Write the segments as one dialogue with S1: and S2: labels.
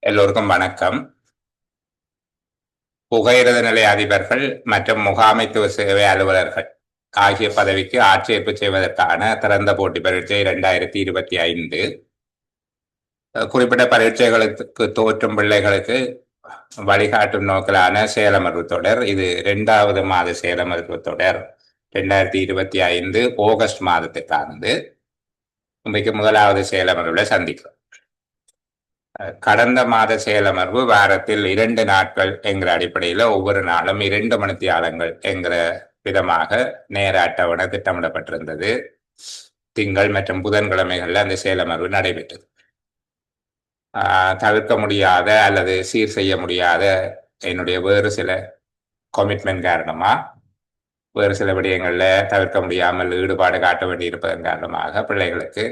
S1: எல்லோருக்கும் வணக்கம். புகையிரத நிலைய அதிபர்கள் மற்றும் முகாமைத்துவ சேவை அலுவலர்கள் ஆகிய பதவிக்கு ஆட்சேர்ப்பு செய்வதற்கான திறந்த போட்டி பரீட்சை 2025. குறிப்பிட்ட பரீட்சைகளுக்கு தோற்றும் பிள்ளைகளுக்கு வழிகாட்டும் நோக்கிலான சேலமர்வு தொடர். இது 2வது மாத சேலமர்வு தொடர் 2025 ஆகஸ்ட் மாதத்துக்கானது. இன்றைக்கு 1வது சேலமர்வுல சந்திக்கிறோம். கடந்த மாத செயலமர்வு வாரத்தில் 2 நாட்கள் என்கிற அடிப்படையில் ஒவ்வொரு நாளும் 2 மணித்தியாலங்கள் என்கிற விதமாக நேர அட்டவணை திட்டமிடப்பட்டிருந்தது. திங்கள் மற்றும் புதன்கிழமைகளில் அந்த செயலமர்வு நடைபெற்றது. தவிர்க்க முடியாத அல்லது சீர் செய்ய முடியாத என்னுடைய வேறு சில கமிட்மெண்ட் காரணமாக வேறு சில விடயங்களில் தவிர்க்க முடியாமல் ஈடுபாடு காட்ட வேண்டியிருப்பதன் காரணமாக பிள்ளைகளுக்கு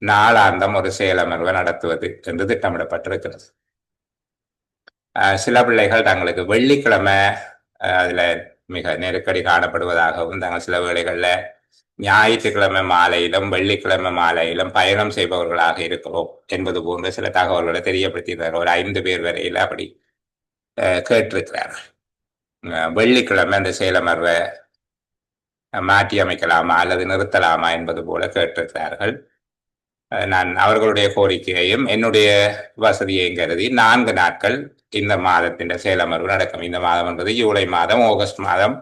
S1: நாளாந்தம் ஒரு செயலமர்வை நடத்துவது என்று திட்டமிடப்பட்டிருக்கிறது. சில பிள்ளைகள் தங்களுக்கு வெள்ளிக்கிழமை அதில் மிக நெருக்கடி காணப்படுவதாகவும் தாங்கள் சில வேளைகளில் ஞாயிற்றுக்கிழமை மாலையிலும் வெள்ளிக்கிழமை மாலையிலும் பயணம் செய்பவர்களாக இருக்கிறோம் என்பது போன்ற சில தகவல்களை தெரியப்படுத்தியிருக்கிறார். ஒரு 5 பேர் வரையில் அப்படி கேட்டிருக்கிறார்கள். வெள்ளிக்கிழமை அந்த செயலமர்வை மாற்றி அமைக்கலாமா அல்லது நிறுத்தலாமா என்பது போல கேட்டிருக்கிறார்கள். நான் அவர்களுடைய கோரிக்கையையும் என்னுடைய வசதியையும் கருதி 4 நாட்கள் இந்த மாதத்தின் செயலமர்வு நடக்கும். இந்த மாதம் என்பது ஜூலை மாதம் ஆகஸ்ட் மாதம்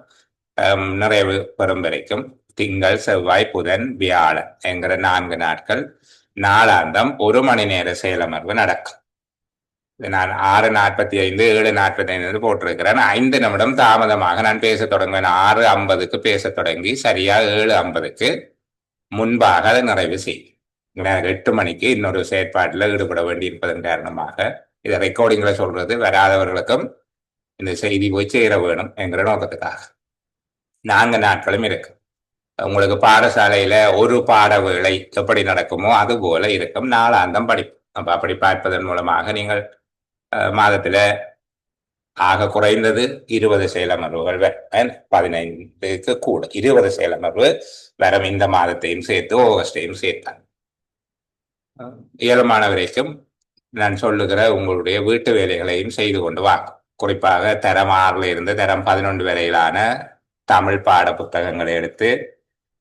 S1: நிறைவு பெறும் வரைக்கும் திங்கள் செவ்வாய் புதன் வியாழன் என்கிற 4 நாட்கள் நாளாந்தம் 1 மணி நேர செயலமர்வு நடக்கும். நான் 6:45 7:45 போட்டிருக்கிறேன். 5 நிமிடம் தாமதமாக நான் பேச தொடங்குவேன். 6:50 பேச தொடங்கி சரியா 7:50 முன்பாக அதை நிறைவு செய்யும். 8 மணிக்கு இன்னொரு செயற்பாட்டில் ஈடுபட வேண்டியிருப்பதன் காரணமாக இதை ரெக்கார்டிங்ல சொல்றது வராதவர்களுக்கும் இந்த செய்தி போய் சேர வேணும் என்கிற நோக்கத்துக்காக 4 நாட்களும் இருக்கு. உங்களுக்கு பாடசாலையில ஒரு பாட வேளை எப்படி நடக்குமோ அது போல இருக்கும். நாளாந்தம் படிப்பு. அப்படி பார்ப்பதன் மூலமாக நீங்கள் மாதத்துல ஆக குறைந்தது 20 செயலமர்வுகள் 15க்கு கூட 20 செயலமர்வு வரும். இந்த மாதத்தையும் சேர்த்து ஆகஸ்டையும் சேர்த்தாங்க. இயலுமான வரைக்கும் நான் சொல்லுகிற உங்களுடைய வீட்டு வேலைகளையும் செய்து கொண்டு வாங்க. குறிப்பாக தரம் 6 இருந்து தரம் 11 வரையிலான தமிழ் பாட புத்தகங்களை எடுத்து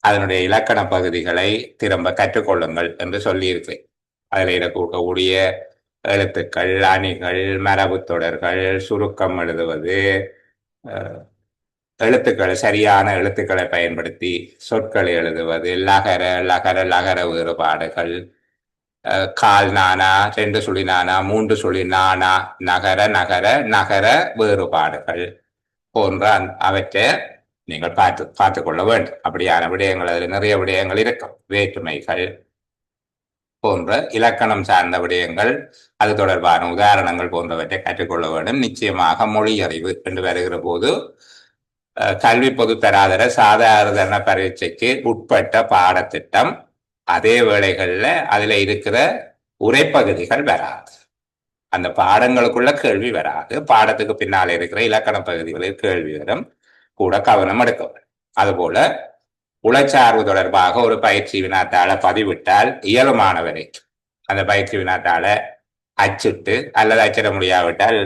S1: அதனுடைய இலக்கண பகுதிகளை திரும்ப கற்றுக்கொள்ளுங்கள் என்று சொல்லியிருக்கிறேன். அதில் இருக்கக்கூடிய எழுத்துக்கள், அணிகள், மரபு தொடர்கள், சுருக்கம் எழுதுவது, எழுத்துக்களை சரியான எழுத்துக்களை பயன்படுத்தி சொற்களை எழுதுவது, லகர லகர லகர வேறுபாடுகள், கால் நானா, 2 சுழி நானா, 3 சுழி நானா, நகர நகர நகர வேறுபாடுகள் போன்ற அவற்றை நீங்கள் பார்த்து கொள்ள வேண்டும். அப்படியான விடயங்கள் அதில் நிறைய விடயங்கள் இருக்கும். வேற்றுமைகள் போன்ற இலக்கணம் சார்ந்த விடயங்கள், அது தொடர்பான உதாரணங்கள் போன்றவற்றை கற்றுக்கொள்ள வேண்டும். நிச்சயமாக மொழி அறிவு என்று வருகிற போது கல்வி பொது தராதர சாதாரண பரீட்சைக்கு உட்பட்ட பாடத்திட்டம், அதே வேளைகளில் அதில் இருக்கிற உரைப்பகுதிகள் வராது. அந்த பாடங்களுக்குள்ள கேள்வி வராது. பாடத்துக்கு பின்னால் இருக்கிற இலக்கண பகுதிகளில் கேள்வி வரும். கூட கவனம் எடுக்க வேண்டும். அதுபோல உளச்சார்பு தொடர்பாக ஒரு பயிற்சி வினாத்தாள பதிவிட்டால் இயலுமான வரைக்கும் அந்த பயிற்சி வினாத்தாள அச்சிட்டு அல்லது அச்சிட முடியாவிட்டால்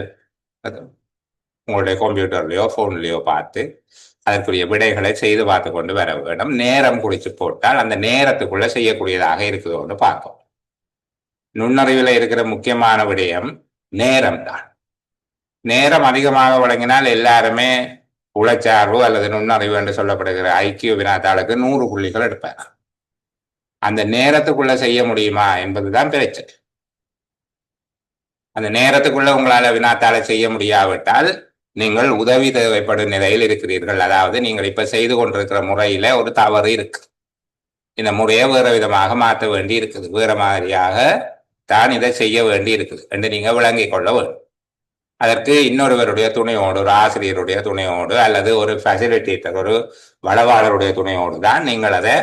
S1: உங்களுடைய கம்ப்யூட்டர்லையோ போன்லையோ பார்த்து அதற்குரிய விடைகளை செய்து பார்த்து கொண்டு வர வேண்டும். நேரம் குறித்து போட்டால் அந்த நேரத்துக்குள்ள செய்யக்கூடியதாக இருக்குதோன்னு பார்க்கும். நுண்ணறிவில் இருக்கிற முக்கியமான விடயம் நேரம் தான். நேரம் அதிகமாக வழங்கினால் எல்லாருமே உளச்சார்பு அல்லது நுண்ணறிவு என்று சொல்லப்படுகிற ஐக்கிய வினாத்தாளுக்கு 100 புள்ளிகள் எடுப்பார். அந்த நேரத்துக்குள்ள செய்ய முடியுமா என்பதுதான் பிரச்சனை. அந்த நேரத்துக்குள்ள உங்களால வினாத்தாளை செய்ய முடியாவிட்டால் நீங்கள் உதவி தேவைப்படும் நிலையில் இருக்கிறீர்கள். அதாவது நீங்கள் இப்ப செய்து கொண்டிருக்கிற முறையில ஒரு தவறு இருக்கு. இந்த முறையை வேற விதமாக மாற்ற வேண்டி இருக்குது. வேற மாதிரியாக தான் இதை செய்ய வேண்டி இருக்குது என்று நீங்க விளங்கிக் கொள்ள வேண்டும். அதற்கு இன்னொருவருடைய துணையோடு, ஒரு ஆசிரியருடைய துணையோடு அல்லது ஒரு ஃபெசிலிட்டேட்டர், ஒரு வளவாளருடைய துணையோடு தான் நீங்கள் அதை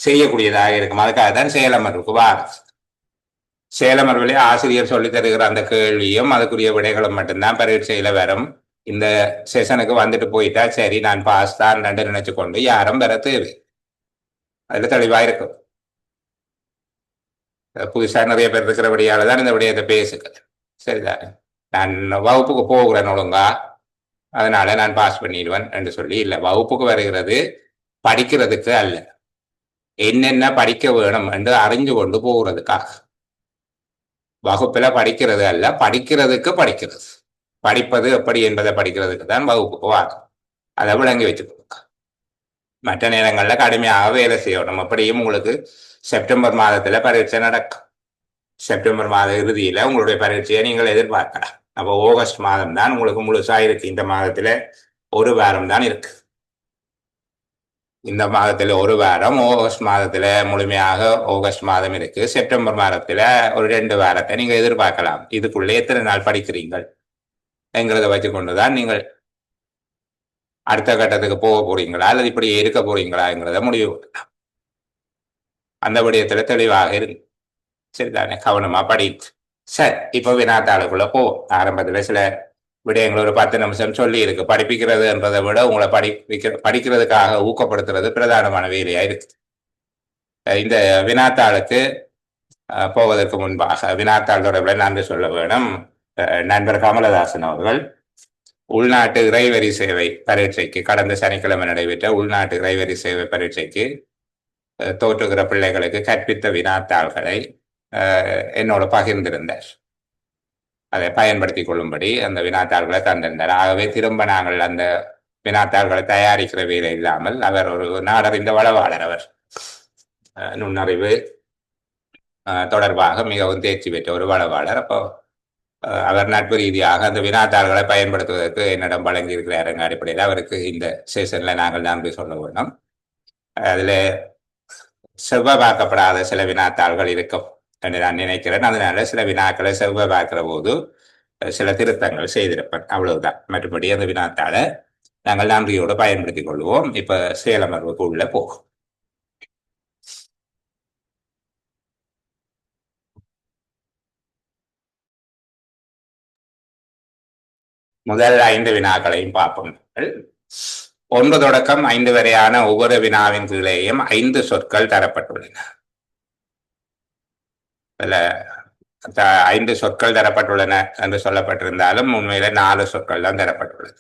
S1: செய்யக்கூடியதாக இருக்கும். அதுக்காக தான் செயலமர்வுக்கு வாரம். செயலமர்விலே ஆசிரியர் சொல்லி தருகிற அந்த கேள்வியும் அதுக்குரிய விடைகளும் மட்டும்தான் பரீட்சையில வரும். இந்த செஷனுக்கு வந்துட்டு போயிட்டா சரி நான் பாஸ் தான் நினைச்சு கொண்டு யாரும் வர தேவை. அதுல தெளிவா இருக்கும். புதுசா நிறைய பேர் இருக்கிறபடியால தான் இந்த விடயத்தை பேசுகிறது. சரிதானே? நான் வகுப்புக்கு போகிறேன் ஒழுங்கா, அதனால நான் பாஸ் பண்ணிடுவேன் என்று சொல்லி இல்லை. வகுப்புக்கு வருகிறது படிக்கிறதுக்கு அல்ல, என்னென்ன படிக்க வேணும் என்று அறிஞ்சு கொண்டு போகிறதுக்காக. வகுப்புல படிக்கிறது அல்ல, படிக்கிறதுக்கு படிக்கிறது. படிப்பது எப்படி என்பதை படிக்கிறதுக்கு தான் வகுப்புக்கு வாங்க. அதை விளங்கி வச்சுக்கோங்க. மற்ற நேரங்களில் கடுமையாக வேலை செய்யணும். அப்படியும் உங்களுக்கு செப்டம்பர் மாதத்துல பரீட்சை நடக்கும். செப்டம்பர் மாத இறுதியில உங்களுடைய பரீட்சையை நீங்கள் எதிர்பார்க்கலாம். அப்போ ஆகஸ்ட் மாதம் தான் உங்களுக்கு முழுசா இருக்கு. இந்த மாதத்துல ஒரு வாரம் தான் இருக்கு. இந்த மாதத்துல ஒரு வாரம், ஆகஸ்ட் மாதத்துல முழுமையாக ஆகஸ்ட் மாதம் இருக்கு. செப்டம்பர் மாதத்துல ஒரு 2 வாரத்தை நீங்க எதிர்பார்க்கலாம். இதுக்குள்ளே எத்தனை நாள் படிக்கிறீங்கள் என்கிறத வச்சு கொண்டுதான் நீங்கள் அடுத்த கட்டத்துக்கு போக போறீங்களா அல்லது இப்படி இருக்க போறீங்களாங்கிறத முடிவு பண்ணலாம். அந்த விடயத்துல தெளிவாக இருக்கு. சரிதானே? கவனமா படித்து. சரி, இப்போ வினாத்தாளுக்குள்ள போ. ஆரம்பத்துல சில விடயங்கள் ஒரு 10 நிமிஷம் சொல்லி இருக்கு. படிப்பிக்கிறதுன்றதை விட உங்களை படிக்கிறதுக்காக ஊக்கப்படுத்துறது பிரதானமான வேலையா இருக்கு. இந்த வினாத்தாளுக்கு போவதற்கு முன்பாக வினாத்தாள் தொடர்பில் நன்றி சொல்ல வேணும். நண்பர் கமலதாசன் அவர்கள் உள்நாட்டு இறைவரி சேவை பரீட்சைக்கு கடந்த சனிக்கிழமை நடைபெற்ற உள்நாட்டு இறைவரி சேவை பரீட்சைக்கு தோற்றுகிற பிள்ளைகளுக்கு கற்பித்த வினாத்தாள்களை என்னோட பகிர்ந்திருந்தார். அதை பயன்படுத்தி கொள்ளும்படி அந்த வினாத்தாள்களை தந்திருந்தார். ஆகவே திரும்ப நாங்கள் அந்த வினாத்தாள்களை தயாரிக்கிற வேலை இல்லாமல், அவர் ஒரு நாடறிந்த வளவாளர். அவர் நுண்ணறிவு தொடர்பாக மிகவும் தேர்ச்சி பெற்ற ஒரு வளவாளர். அப்போ அவர் நட்பு ரீதியாக அந்த வினாத்தாள்களை பயன்படுத்துவதற்கு என்னிடம் வழங்கி இருக்கிறார் என்ற அடிப்படையில் அவருக்கு இந்த செஷன்ல நாங்கள் நன்றி சொல்ல வேண்டும். அதுல செவ்வாய்க்கப்படாத சில வினாத்தாள்கள் இருக்கும் என்று நான் நினைக்கிறேன். அதனால சில வினாக்களை செவ்வாய் பார்க்கிற போது சில திருத்தங்கள் செய்திருப்பேன், அவ்வளவுதான். மற்றபடி அந்த வினாத்தாளை நாங்கள் நன்றியோடு பயன்படுத்திக் கொள்வோம். இப்ப சேலமர்வுக்கு உள்ள போகும். முதல் 5 வினாக்களையும் பார்ப்போம். 1 தொடக்கம் 5 வரையான ஒவ்வொரு வினாவின் கீழேயும் 5 சொற்கள் தரப்பட்டுள்ளன. இதுல 5 சொற்கள் தரப்பட்டுள்ளன என்று சொல்லப்பட்டிருந்தாலும் உண்மையில 4 சொற்கள் தான் தரப்பட்டுள்ளது.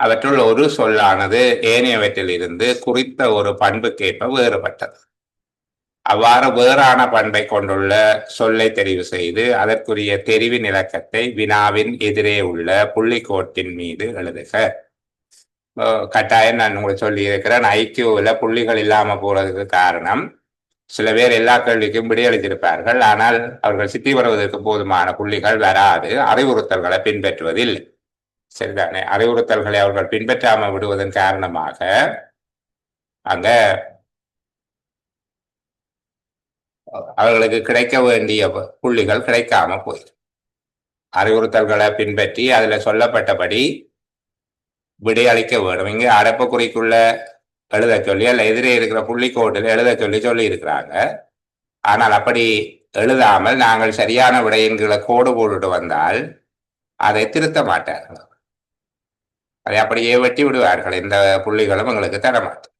S1: அவற்றுள் ஒரு சொல்லானது ஏனையவற்றில் இருந்து குறித்த ஒரு பண்புக்கேற்ப வேறுபட்டது. அவ்வாறு வேறான பண்பை கொண்டுள்ள சொல்லை தெரிவு செய்து அதற்குரிய தெரிவின் இலக்கத்தை வினாவின் எதிரே உள்ள புள்ளிக்கோட்டின் மீது எழுதுக. கட்டாயம் நான் உங்களுக்கு சொல்லி இருக்கிறேன், ஐக்கியூவில் புள்ளிகள் இல்லாம போறதுக்கு காரணம், சில பேர் எல்லா கேள்விக்கும் விடையளித்திருப்பார்கள், ஆனால் அவர்கள் சித்தி வருவதற்கு போதுமான புள்ளிகள் வராது. அறிவுறுத்தல்களை பின்பற்றுவதில்லை. சரிதானே? அறிவுறுத்தல்களை அவர்கள் பின்பற்றாமல் விடுவதன் காரணமாக அங்க அவர்களுக்கு கிடைக்க வேண்டிய புள்ளிகள் கிடைக்காம போயிடும். அறிவுறுத்தல்களை பின்பற்றி அதுல சொல்லப்பட்டபடி விடையளிக்க வேண்டும். இங்க அடைப்புக்குறிக்குள்ள எழுத சொல்லி அல்ல எதிரே இருக்கிற புள்ளிக்கோட்டில் எழுத சொல்லி இருக்கிறாங்க. ஆனால் அப்படி எழுதாமல் நாங்கள் சரியான விடையின் கீழே கோடு போட்டுட்டு வந்தால் அதை திருத்த மாட்டார்கள். அதை அப்படியே வெட்டி விடுவார்கள். இந்த புள்ளிகளும் எங்களுக்கு தரமாட்டோம்.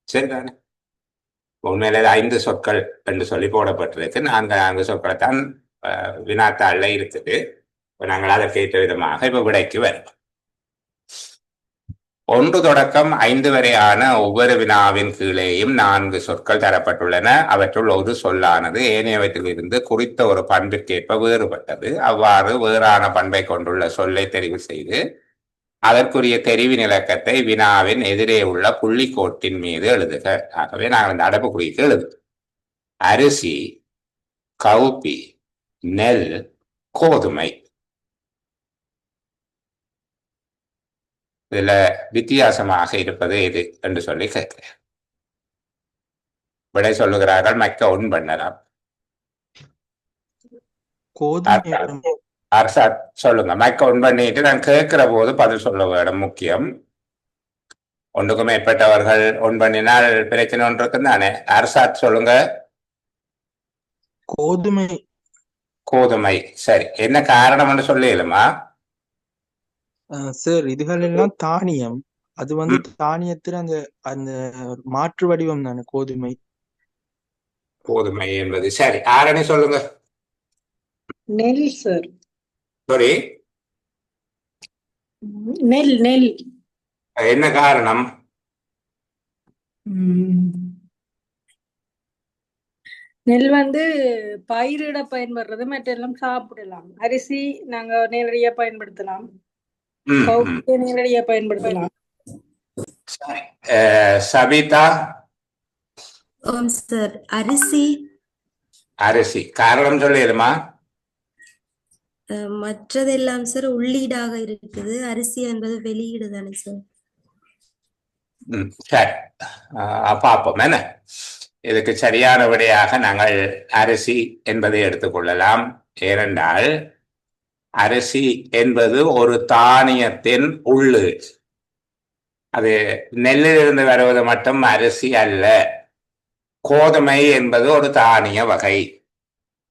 S1: சரிதானே? உண்மையில 5 சொற்கள் என்று சொல்லி போடப்பட்டிருக்கு. 4 சொற்களை தான் வினாத்தாள்ல இருக்குது. நாங்கள் அதற்கேற்ற விதமாக இப்ப விடைக்கு வரும். 1 தொடக்கம் 5 வரையான ஒவ்வொரு வினாவின் கீழேயும் 4 சொற்கள் தரப்பட்டுள்ளன. அவற்றுள் ஒரு சொல்லானது ஏனையவற்றிலிருந்து குறித்த ஒரு பண்பிற்கேற்ப வேறுபட்டது. அவ்வாறு வேறான பண்பை கொண்டுள்ள சொல்லை தெரிவு செய்து அதற்குரிய தெரிவின் இலக்கத்தை வினாவின் எதிரே உள்ள புள்ளிக்கோட்டின் மீது எழுதுக. ஆகவே நாங்கள் இந்த அடைப்புக்குறிக்கு எழுதுவோம். அரிசி, கவுப்பி, நெல், கோதுமை. இதுல வித்தியாசமாக இருப்பது எது என்று சொல்லி கேட்கிறேன். விடை சொல்லுகிறார்கள், மக்க ஒன் பண்ணலாம். அரசாத் சொல்லுங்க. மைக்க ஒன் பண்ணிட்டு நான் கேட்கிற போது பதில் சொல்ல வேணும். முக்கியம். ஒன்றுக்கும் மேற்பட்டவர்கள் ஒன் பண்ணினால் பிரச்சனை ஒன்று இருக்கு தானே. அரசாத் சொல்லுங்க.
S2: கோதுமை.
S1: கோதுமை. சரி, என்ன காரணம்னு சொல்லிடுமா
S2: சார்? இதுகள் எல்லாம் தானியம். அது தானியத்துல அந்த அந்த மாற்று வடிவம் தானே கோதுமை.
S1: கோதுமை என்பது சரி. ஆரணி சொல்லுங்க.
S3: நெல் சார்.
S1: சாரி,
S3: நெல் நெல்.
S1: என்ன காரணம்?
S3: நெல் வந்து பயிரிட பயன்படுறது, மற்றெல்லாம் சாப்பிடலாம். அரிசி நாங்க நேரடியா பயன்படுத்தலாம்,
S1: ம், ம்.
S3: கவுப்பியை நேரடியா பயன்படுத்தலாம்.
S1: சபிதா,
S4: ஓம் சார். அரிசி
S1: அரிசி காரணம் சொல்லிடுமா?
S4: மற்றதெல்லாம் சார் உள்ளீடாக இருக்குது. அரிசி என்பது வெளியீடு தானே சார்?
S1: சரி, பார்ப்போம். என்ன இதுக்கு சரியான விடையாக நாங்கள் அரிசி என்பதை எடுத்துக்கொள்ளலாம். ஏனென்றால் அரிசி என்பது ஒரு தானியத்தின் உள்ளீடு. அது நெல்லிலிருந்து வருவது மட்டும் அரிசி அல்ல. கோதுமை என்பது ஒரு தானிய வகை,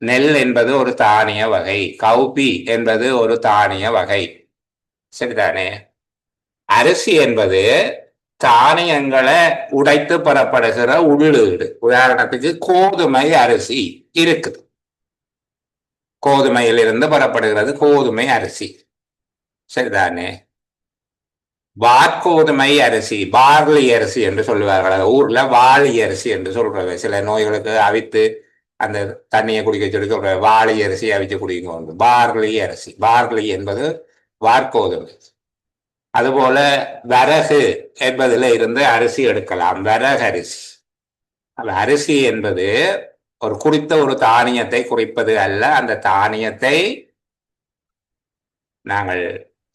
S1: நெல் என்பது ஒரு தானிய வகை, கவுப்பி என்பது ஒரு தானிய வகை. சரிதானே? அரிசி என்பது தானியங்களை உடைத்து பெறப்படுகிற உள்ளீடு. உதாரணத்துக்கு கோதுமை அரிசி இருக்குது, கோதுமையிலிருந்து பெறப்படுகிறது கோதுமை அரிசி. சரிதானே? வார்கோதுமை அரிசி, பார்லி அரிசி என்று சொல்லுவார்கள். ஊர்ல வாளி அரிசி என்று சொல்றது. சில நோய்களுக்கு அவித்து அந்த தண்ணியை குடிக்க சொல்லி சொல்ற வாளி அரிசி அவிச்சு குடிக்க. பார்லி அரிசி, பார்லி என்பது வார்கோதுமை. அதுபோல வரகு என்பதில் இருந்து அரிசி எடுக்கலாம், வரகு அரிசி. அரிசி என்பது ஒரு குறித்த ஒரு தானியத்தை குறிப்பது அல்ல. அந்த தானியத்தை நாங்கள்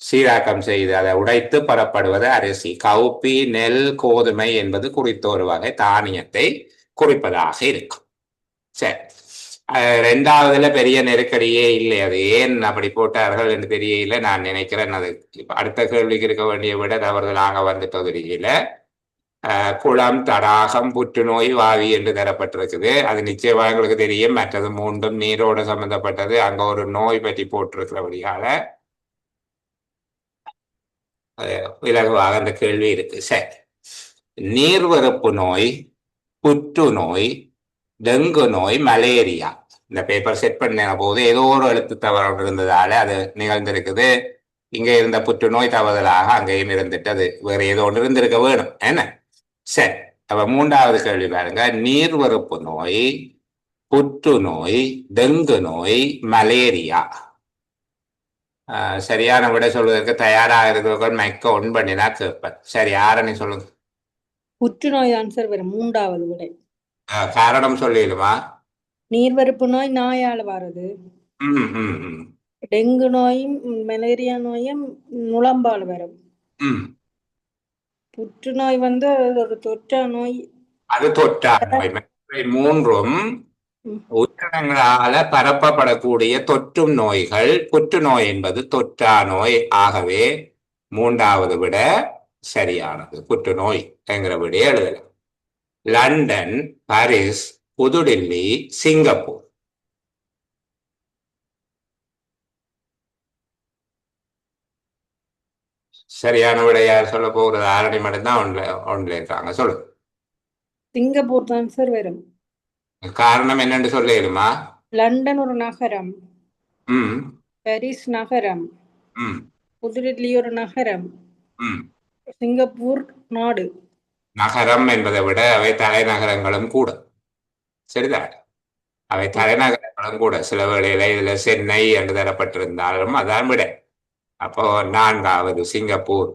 S1: சீராக்கம் செய்து அதை உடைத்து பெறப்படுவது அரிசி. கவுப்பி, நெல், கோதுமை என்பது குறித்த ஒரு வகை தானியத்தை குறிப்பதாக இருக்கும். சரி, ரெண்டாவதுல பெரிய நெருக்கடியே இல்லை. அது ஏன் அப்படி போட்டார்கள் என்று தெரியல. நான் நினைக்கிறேன் அது அடுத்த கேள்விக்கு இருக்க வேண்டிய விட தவறுதலாக வந்து தொகுதியில குளம், தடாகம், புற்றுநோய், வாவி என்று தரப்பட்டிருக்குது. அது நிச்சயமாக எங்களுக்கு தெரியும். மற்றது மூன்றும் நீரோடு சம்பந்தப்பட்டது. அங்க ஒரு நோய் பற்றி போட்டிருக்கிறபடியால இலகுவாக அந்த கேள்வி இருக்கு. சரி, நீர்வரப்பு நோய், புற்றுநோய், டெங்கு நோய், மலேரியா. இந்த பேப்பர் செட் பண்ண போது ஏதோ ஒரு எழுத்து தவறு இருந்ததால அது நிகழ்ந்திருக்குது. இங்க இருந்த புற்றுநோய் தவறுதலாக அங்கேயும் இருந்துட்டு அது வேற ஏதோ ஒன்று இருந்திருக்க வேணும். என்ன? சரி, அப்ப மூன்றாவது கேள்வி பாருங்க. நீர்வரப்பு நோய், புற்றுநோய், டெங்கு நோய், மலேரியா. சரியான விட சொல்வதற்கு தயாராக இருக்கிறவர்கள் மைக்க ஒன் பண்ணினா கேட்பேன். சரி, யாரன்னு சொல்லுங்க.
S3: புற்றுநோய் ஆன்சர் வரும், மூன்றாவது விடை.
S1: காரணம் சொல்லிடுமா?
S3: நீர்வரப்பு நோய் நாயால வர்றது. டெங்கு நோயும் மலேரியா நோயும் நுளம்பால் வரும். புற்றுநோய் வந்து ஒரு தொற்றா நோய்.
S1: அது தொற்றா நோய். மூன்றும் உயிரினங்களால பரப்பப்படக்கூடிய தொற்றும் நோய்கள். புற்றுநோய் என்பது தொற்றா நோய். ஆகவே மூன்றாவது விட சரியானது புற்றுநோய் என்கிற விட எழுதலாம். லண்டன், பாரிஸ், புதுடில்லி, சிங்கப்பூர். சரியான விட யார் சொல்ல போகிறது? ஆரணி மட்டும்தான் ஒன்றில் இருக்காங்க. சொல்லு.
S3: சிங்கப்பூர் தான் சார் வரும்.
S1: காரணம் என்னன்னு சொல்லிடுமா?
S3: லண்டன் ஒரு நகரம், பாரிஸ் நகரம், புதுடில்லி ஒரு நகரம், சிங்கப்பூர் நாடு.
S1: நகரம் என்பதை விட அவை தலைநகரங்களும் கூட. சரிதான், அவை தலைநகரங்களும் கூட. சில வேளையில இதுல சென்னை என்று தரப்பட்டிருந்தாலும் அதான் விட. அப்போ நான்காவது சிங்கப்பூர்.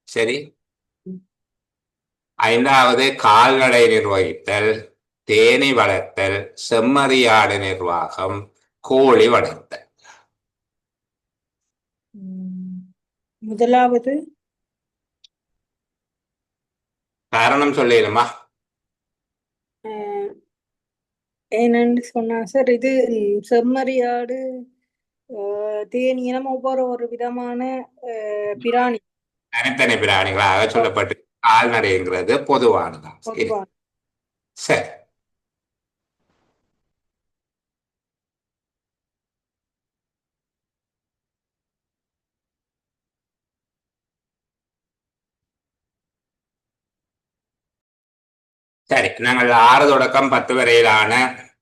S1: சரி, ஐந்தாவது கால்நடை நிர்வகித்தல், தேனி வளர்த்தல், செம்மறியாடு நிர்வாகம், கோழி வளர்த்தல்.
S3: முதலாவது
S1: காரணம் சொல்லிடுமா?
S3: என்னன்னு சொன்னா சார், இது செம்மறியாடு, தேனி இனம் ஒவ்வொரு ஒரு விதமான பிராணி,
S1: தனித்தனி பிராணிகளாக சொல்லப்பட்டு கால்நடைங்கிறது பொதுவானதான். சரி, சரி, நாங்கள் 6 தொடக்கம் 10 வரையிலான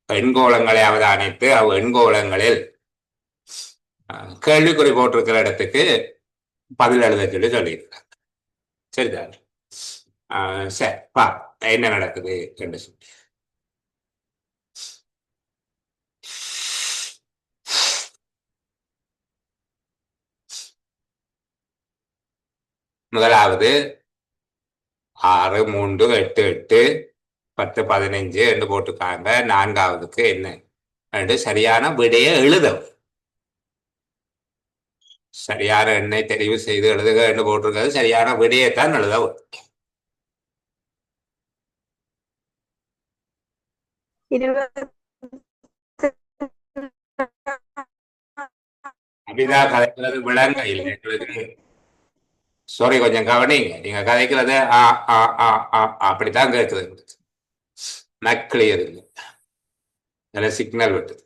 S1: எண்கோளங்களை அவதானித்து எண்கோளங்களில் கேள்விக்குறி போட்டிருக்கிற இடத்துக்கு பதில் எழுத சொல்லி சொல்லியிருக்காங்க. சரிதான். சரி, பா என்ன நடக்குது என்று சொல்லி. முதலாவது 6, 3, 8, 8, 10, 15 என்று போட்டிருக்காங்க. நான்காவதுக்கு என்ன என்று சரியான விடையை எழுதவும், சரியான எண்ணை தெரிவு செய்து எழுதுக என்று போட்டிருக்கிறது. சரியான விடையைத்தான் எழுதவும். அப்படிதான் கதைக்கிறது விளங்க இல்லை எங்களுக்கு. சாரி, கொஞ்சம் கவனிங்க. நீங்க கதைக்கிறது அப்படித்தான் கேட்குது. நக்கிளியர் இல்லை, நல்ல சிக்னல் விட்டுது.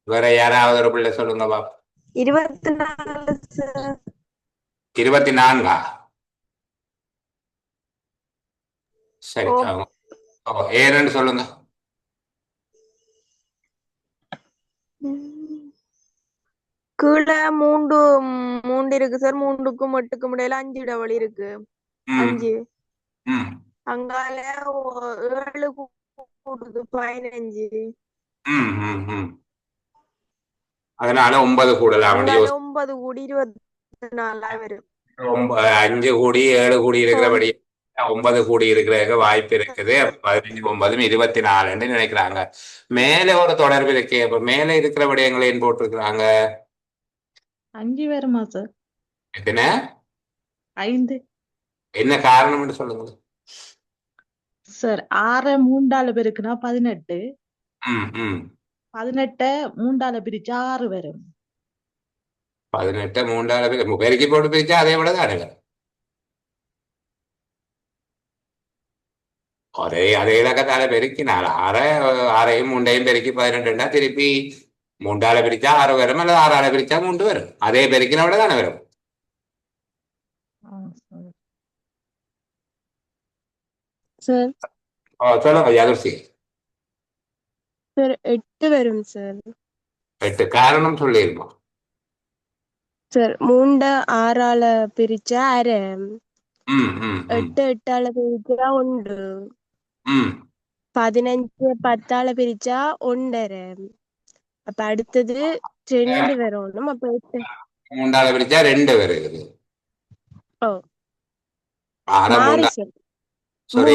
S1: வேற யாராவது ஒரு பிள்ளை சொல்லுங்க பாப்பா.
S5: 24 சார்.
S1: 24? சரி, ஏன்னு சொல்லுங்க.
S5: கீழே மூன்று இருக்கு சார். 3க்கும் 8க்கும் இடையில 5 இடைவெளி இருக்கு. 5 அங்கால 7 கூடுது 15.
S1: அதனால 9 கூடலாம்.
S5: 9 கூடி 24 வரும்.
S1: 5 கூடி 7 கூடி இருக்கிறபடி 9 கூடி இருக்கிறதுக்கு வாய்ப்பு இருக்குது. 15, 9, 24 நினைக்கிறாங்க. மேல ஒரு தொடர்பு இருக்கு. அப்ப மேல இருக்கிற விடயங்களை போட்டிருக்கிறாங்க.
S3: 5 வருமா சார்?
S1: எத்தனை?
S3: 5
S1: என்ன காரணம்னு சொல்லுங்க
S3: சார். 6 3ஆல பெருக்குனா 18. 18 3ஆல பிரிச்சா 6 வரும்.
S1: 18 3ஆல பெருக்கி போட்டு பிரிச்சா அதே விட தானே அதே இலக்கத்தால பெருக்கினால் 6ஐயும் 3ஐயும் பெருக்கி 18 திருப்பி 3ஆல பிரிச்சா 6 வரும், அல்லது 6ஆல பிரிச்சா 3 வரும். அதே பெருக்கின விட தானே வரும்.
S5: சார்
S1: சொல்லுங்க யாதர்சி.
S5: சார் 8 வரும் சார்.
S1: 8 காரணம் சொல்லிருக்கோம்
S5: சார். 3 6ஆல பிரிச்சா 1/2. 8 8ஆல பிரிச்சா 1. 15 10ஆல பிரிச்சா 1/2. அப்ப அடுத்தது 2 வரணும். அப்ப 8
S1: 3ஆல பிரிச்சா 2 வருது.
S5: மாறி சார்.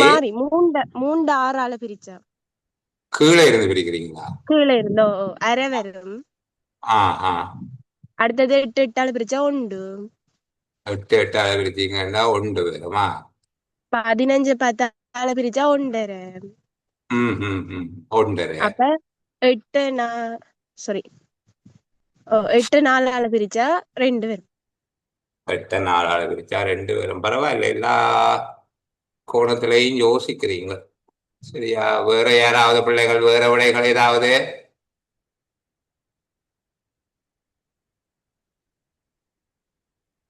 S5: மாறி 3 6ஆல பிரிச்சா
S1: கீழே இருந்து பிரிக்கிறீங்களா?
S5: கீழே இருந்தோ 1/2 வரும். அடுத்தது 8 8ஆல பிரிச்சா 1.
S1: 8 8ஆல பிரிச்சீங்கன்னா 1 வருமா?
S5: 15 10ஆல பிரிச்சா 1/2.
S1: 1.
S5: அப்ப 8 4ஆல பிரிச்சா 2 வரும்.
S1: 8 4ஆல பிரிச்சா 2 வரும். பரவாயில்ல, எல்லா கோணத்திலையும் யோசிக்கிறீங்க. சரியா? வேற யாராவது பிள்ளைகள் வேற விடைகள் ஏதாவது?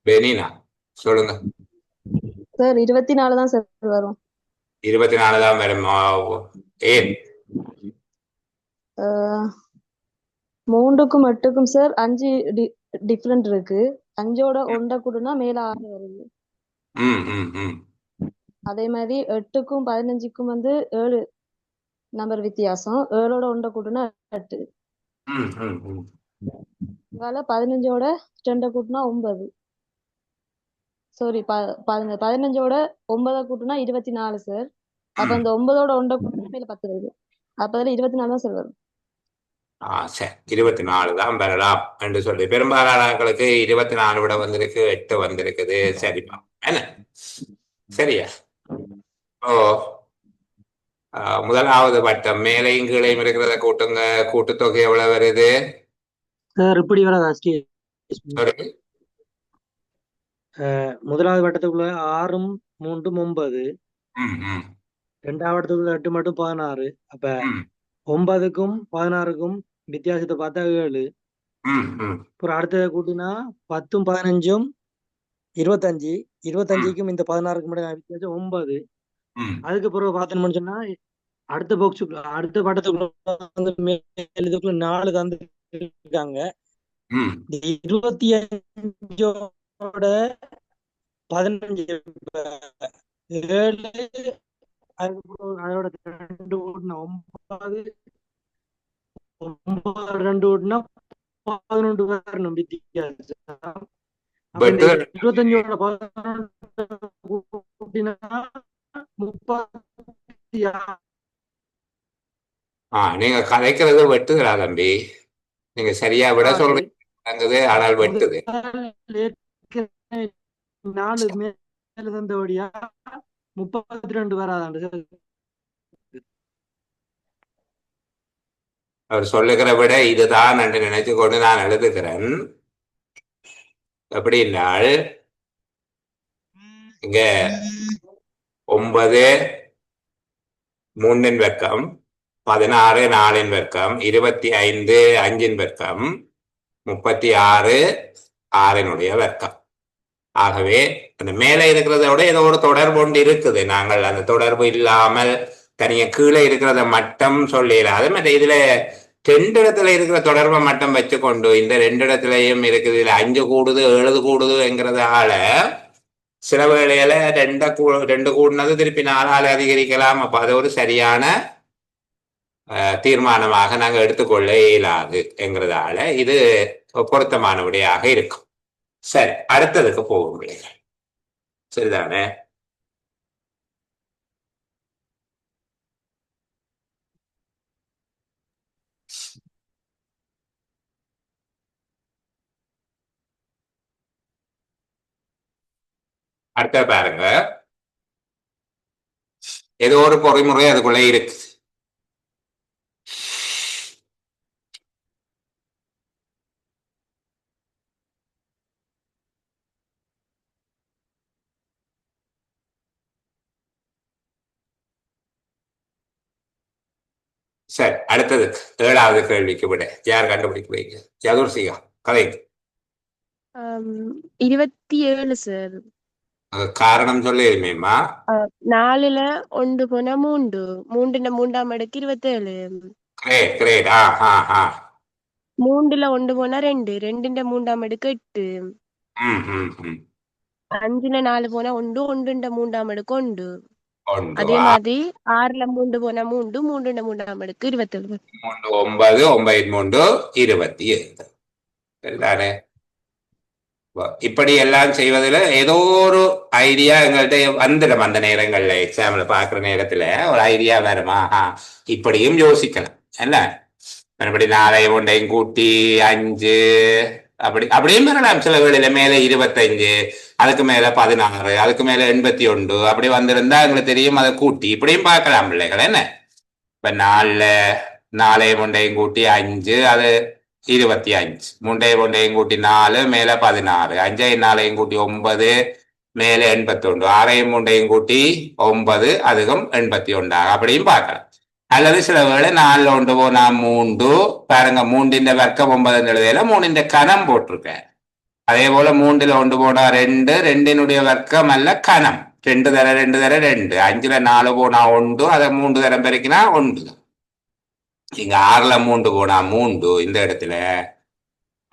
S1: பெனினா சொல்லுங்க.
S6: சார் 24 தான் சார் வரும்.
S1: 24 தான் வரும். ஏன்?
S6: 3க்கும் 8க்கும் சார் 5 டிஃபரெண்ட் இருக்கு. 5ஓட 1 கூடனா மேல 6 வருது. அதே மாதிரி 8க்கும் 15க்கும் 7 நம்பர் வித்தியாசம். 7ஓட 1 கூடனா 8. அதனால 15ஓட 2 கூட்டினா 9. சாரி, 15ஓட 9 கூட்டினா 24 சார். அப்ப அந்த 9ஓட 1 கூட்டினா மேல 10 வருது. அப்ப அதுல 24 தான் சார் வரும்.
S1: சரி, 24 தான் வரலாம் என்று சொல்லி பெரும்பாலான ஆட்களுக்கு 24 விட வந்திருக்கு, 8 வந்திருக்குது. சரிப்பா, என்ன சரியா? முதலாவது வட்டம் மேலையும் கீழையும் இருக்கிறத கூட்டுங்க. கூட்டுத்தொகை எவ்வளவு வருது
S2: சார்? இப்படி வராதா? முதலாவது வட்டத்துக்குள்ள 6ம் 3ம் 9. ரெண்டாவது வட்டத்துக்குள்ள 8 மட்டும் 16. அப்ப 9க்கும் 16க்கும் வித்தியாசத்தை பார்த்தா 7. அப்புறம் அடுத்ததை கூட்டினா 10ம் 15ம் 25. 25க்கும் இந்த 16க்கும் மட்டும் வித்தியாசம் 9. அதுக்கு பிறகு பார்த்தோம்னு சொன்னா
S7: அடுத்த பாக்ஸுக்குள்ள அடுத்த படத்துக்குள்ள வந்து மேல இதுக்குள்ள 4 தந்துருக்காங்க.
S1: ம்
S7: இந்த 25ஓட 15 7 அதோட 2 கூட்டினா 9 9 2 கூட்டினா 11 வரணும் வித்தியாசம். அப்ப இந்த
S1: வெட்டுதல்
S7: 25ஓட 11 கூட்டினா 36.
S1: நீங்க கதைக்கிறது வெட்டுதலா தம்பி? நீங்க சரியா விட சொல்றீங்க, ஆனால் வெட்டுது.
S7: ஏற்கனவே 4 மேல தந்தபடியா 32 வராதாண்டு.
S1: அவர் சொல்லுகிற விட இதுதான் என்று நினைச்சு கொண்டு நான் எழுதுகிறேன். எப்படின்னால் இங்க 9 3 வர்க்கம், 16 4 வர்க்கம், 25 5 வர்க்கம், 36 6 வர்க்கம். ஆகவே அந்த மேலே இருக்கிறத விட ஏதோ ஒரு தொடர்பு ஒன்று இருக்குது. நாங்கள் அந்த தொடர்பு இல்லாமல் தனிய கீழே இருக்கிறத மட்டும் சொல்லிடாது. மற்ற இதுல 2 இடத்துல இருக்கிற தொடர்பை மட்டும் வச்சுக்கொண்டு இந்த 2 இடத்துலயும் இருக்குது, இதுல 5 கூடுது 7 கூடுது என்கிறதால சில வேளையில 2 கூடுனது திருப்பி 4 அதிகரிக்கலாம். அப்ப அது ஒரு சரியான தீர்மானமாக நாங்கள் எடுத்துக்கொள்ள இயலாது என்கிறதால இது பொருத்தமான விடையாக இருக்கும். சரி, அடுத்ததுக்கு போகும் பிள்ளைகள். சரிதானே? அடுத்த பாருங்க, ஏதோ ஒரு பொறிமுறை அதுக்குள்ள இருக்கு. சரி, அடுத்தது 7வது கேள்விக்கு விட யார் கண்டுபிடிக்கிறீங்க? யதுர்சிகா கதைக்கு
S5: 27 சார்.
S1: காரணம் சொல்லிருமேம்மா.
S5: 4ல 1 போனா 3, 3ன் 3ஆம் அடுக்கு 27.
S1: Great great.
S5: 3ல 1 போனா 2, 2ன் 3ஆம் அடுக்கு 8. 5ல 4 போனா 1, 1ன் 3ஆம் அடுக்கு 1. அதே மாதிரி 6ல 3 போனா 3, 3ன் 3ஆம் அடுக்கு 27.
S1: 9 9 3 27. சரிதானே? இப்படி எல்லாம் செய்வதில் ஏதோ ஒரு ஐடியா எங்கள்கிட்ட வந்துடும். அந்த நேரங்கள்ல எக்ஸாம்ல பாக்குற நேரத்துல ஒரு ஐடியா வருமா, இப்படியும் யோசிக்கலாம் இல்ல? மறுபடி 4 ஒன்றையும் கூட்டி 5 அப்படியும் வரலாம். சில வேளையில மேல 25, அதுக்கு மேல 16, அதுக்கு மேல 81 அப்படி வந்திருந்தா எங்களுக்கு தெரியும். அதை கூட்டி இப்படியும் பார்க்கலாம் பிள்ளைகள். என்ன இப்ப 4 ஒன்றையும் கூட்டி 5 அது 25, 3 ஒன்றையும் கூட்டி 4 மேல 16, 5 4 கூட்டி 9 மேல 81, 6 3 கூட்டி 9 அதுக்கும் 81 அப்படியும் பார்க்கலாம். அல்லது சில வேளை 4 1 போனா 3 பாருங்க, 3ன் வர்க்கம் 9 எழுதையில 3ன் கனம் போட்டிருக்கேன். அதே போல 3ல் 1 போனா 2, 2னுடைய வர்க்கம் அல்ல கனம், 2 தர 2 தர 2, 5ல் 4 போனா 1, அதை 3 தரம் பெருக்கினா 1. இங்க 6ல் 3 போனா 3, இந்த இடத்துல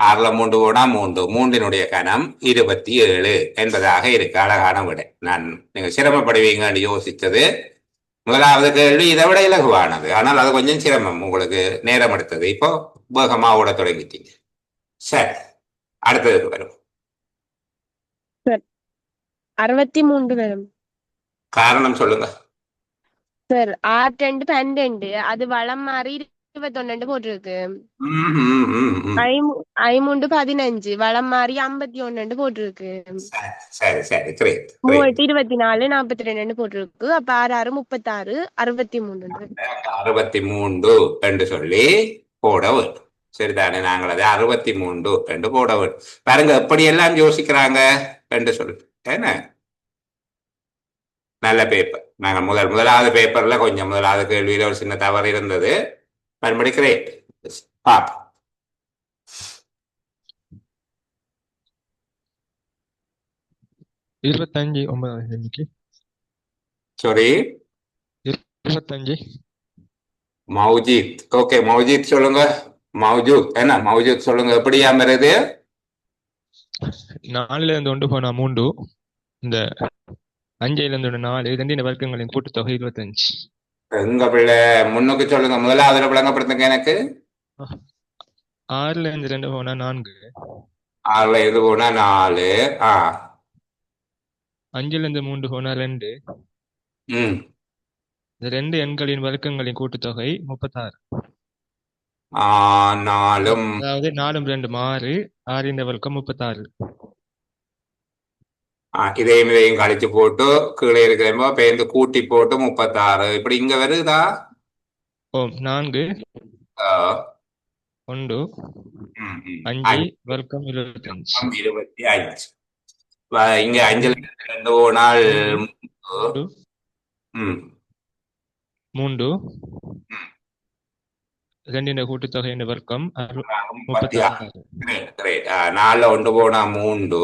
S1: 6ல் 3 போனா 3, 3னுடைய கனம் 27 என்பதாக இருக்கு. அழகான விடை. நீங்க சிரமப்படுவீங்கன்னு யோசிச்சது முதலாவது கேள்வி இதை விட இலகுவானது, ஆனால் அது கொஞ்சம் சிரமம், உங்களுக்கு நேரம் எடுத்தது. இப்போ வேகமா ஓட தொடங்கிட்டீங்க. சரி, அடுத்ததுக்கு வரும்.
S5: 63 வரும்.
S1: காரணம் சொல்லுங்க
S5: சார். 6 2 12, அது வளம் மாறி 21 போட்டிருக்கு. 5 15, வளம் மாறி 51 போட்டிருக்கு.
S1: சரி சரி, கிரேட்.
S5: 3 24 42 போட்டிருக்கு. அப்ப 6 36 63
S1: 63 என்று சொல்லி போட வேண்டும். சரிதானே? நாங்கள் அதை 63 என்று போட வேண்டும். பாருங்க எப்படி எல்லாம் யோசிக்கிறாங்க என்று சொல்லி. என்ன நல்ல பேப்பர். நாங்கள் முதலாவது பேப்பர்ல கொஞ்சம் முதலாவது கேள்வியில ஒரு சின்ன தவறு இருந்தது. மறுபடி கிரேட். பாப்போம்.
S8: இருபத்தஞ்சு 9வது கேள்விக்கு.
S1: சாரி,
S8: 25
S1: மௌஜித். ஓகே, மௌஜித் சொல்லுங்க. மௌஜூத் என்ன மௌஜூத் சொல்லுங்க, எப்படியா வருது?
S8: 4ல இருந்து 1 போனா 3, இந்த 5ல இருந்து 4, ரெண்டின வர்க்கங்களின் கூட்டுத்தொகை 25.
S1: எங்க பிள்ளை முன்னுக்கு சொல்லுங்க, முதலாவதுல விளங்கப்படுத்துங்க எனக்கு.
S8: 6ல இருந்து 2 போனா 4,
S1: 6ல இருந்து போனா 4.
S8: 5ல இருந்து 3 போனா 2,
S1: ம்
S8: இந்த 2 எண்களின் வர்க்கங்களின் கூட்டுத்தொகை 36.
S1: 4ம்
S8: அதாவது 4 2 6, 6 வர்க்கம் 36.
S1: இதையும் கழிச்சு போட்டு கீழே இருக்கிறப்போ பேருந்து கூட்டி போட்டு 36. இப்படி இங்க வருதா?
S8: ஓம் 4
S1: ஆ,
S8: 1
S1: ம், ம்.
S8: 5 வர்க்கம் 25.
S1: 25. இங்க 5ல 2 போனால்
S8: 3
S1: ம்
S8: 3, 2 கூட்டுத்தொகையின் வர்க்கம்
S1: 36.
S8: 36.
S1: 4ல 1 போனா 3,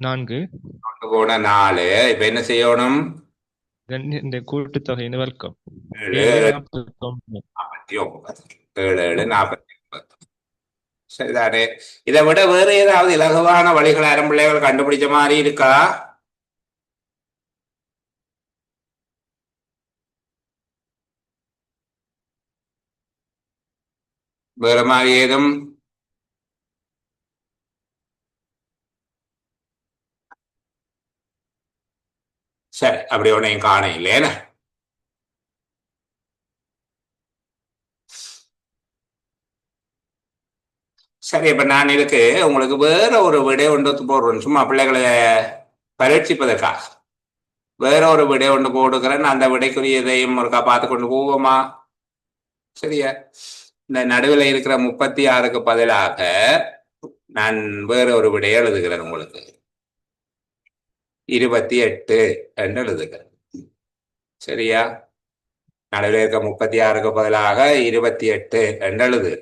S8: 4,
S1: 1 போனா 4. இப்ப என்ன செய்யணும்?
S8: 2 இந்த கூட்டுத்தொகையின் வர்க்கம்
S1: 7
S8: 7 49.
S1: 49. 7 7 49. சரிதானே? இதை விட வேற ஏதாவது இலகுவான வழிகள் அரும்பிள்ளைகள் கண்டுபிடிச்ச மாதிரி இருக்கா? வேற மாதிரி ஏதும்? சரி, அப்படி ஒன்னையும் காண இல்லையேன. சரி, இப்ப நான் இதுக்கு உங்களுக்கு வேற ஒரு விடை ஒன்று போடுறேன், சும்மா பிள்ளைகளை பரீட்சிப்பதற்காக வேற ஒரு விடை ஒன்று போடுகிறேன். அந்த விடைக்குரியதையும் ஒருக்கா பார்த்து கொண்டு போவோமா? சரியா? இந்த நடுவில் இருக்கிற 36க்கு பதிலாக நான் வேற ஒரு விடை எழுதுகிறேன் உங்களுக்கு. 28 என்று எழுதுகிறேன். சரியா? நடுவில் இருக்க 36க்கு பதிலாக 28 என்று எழுது.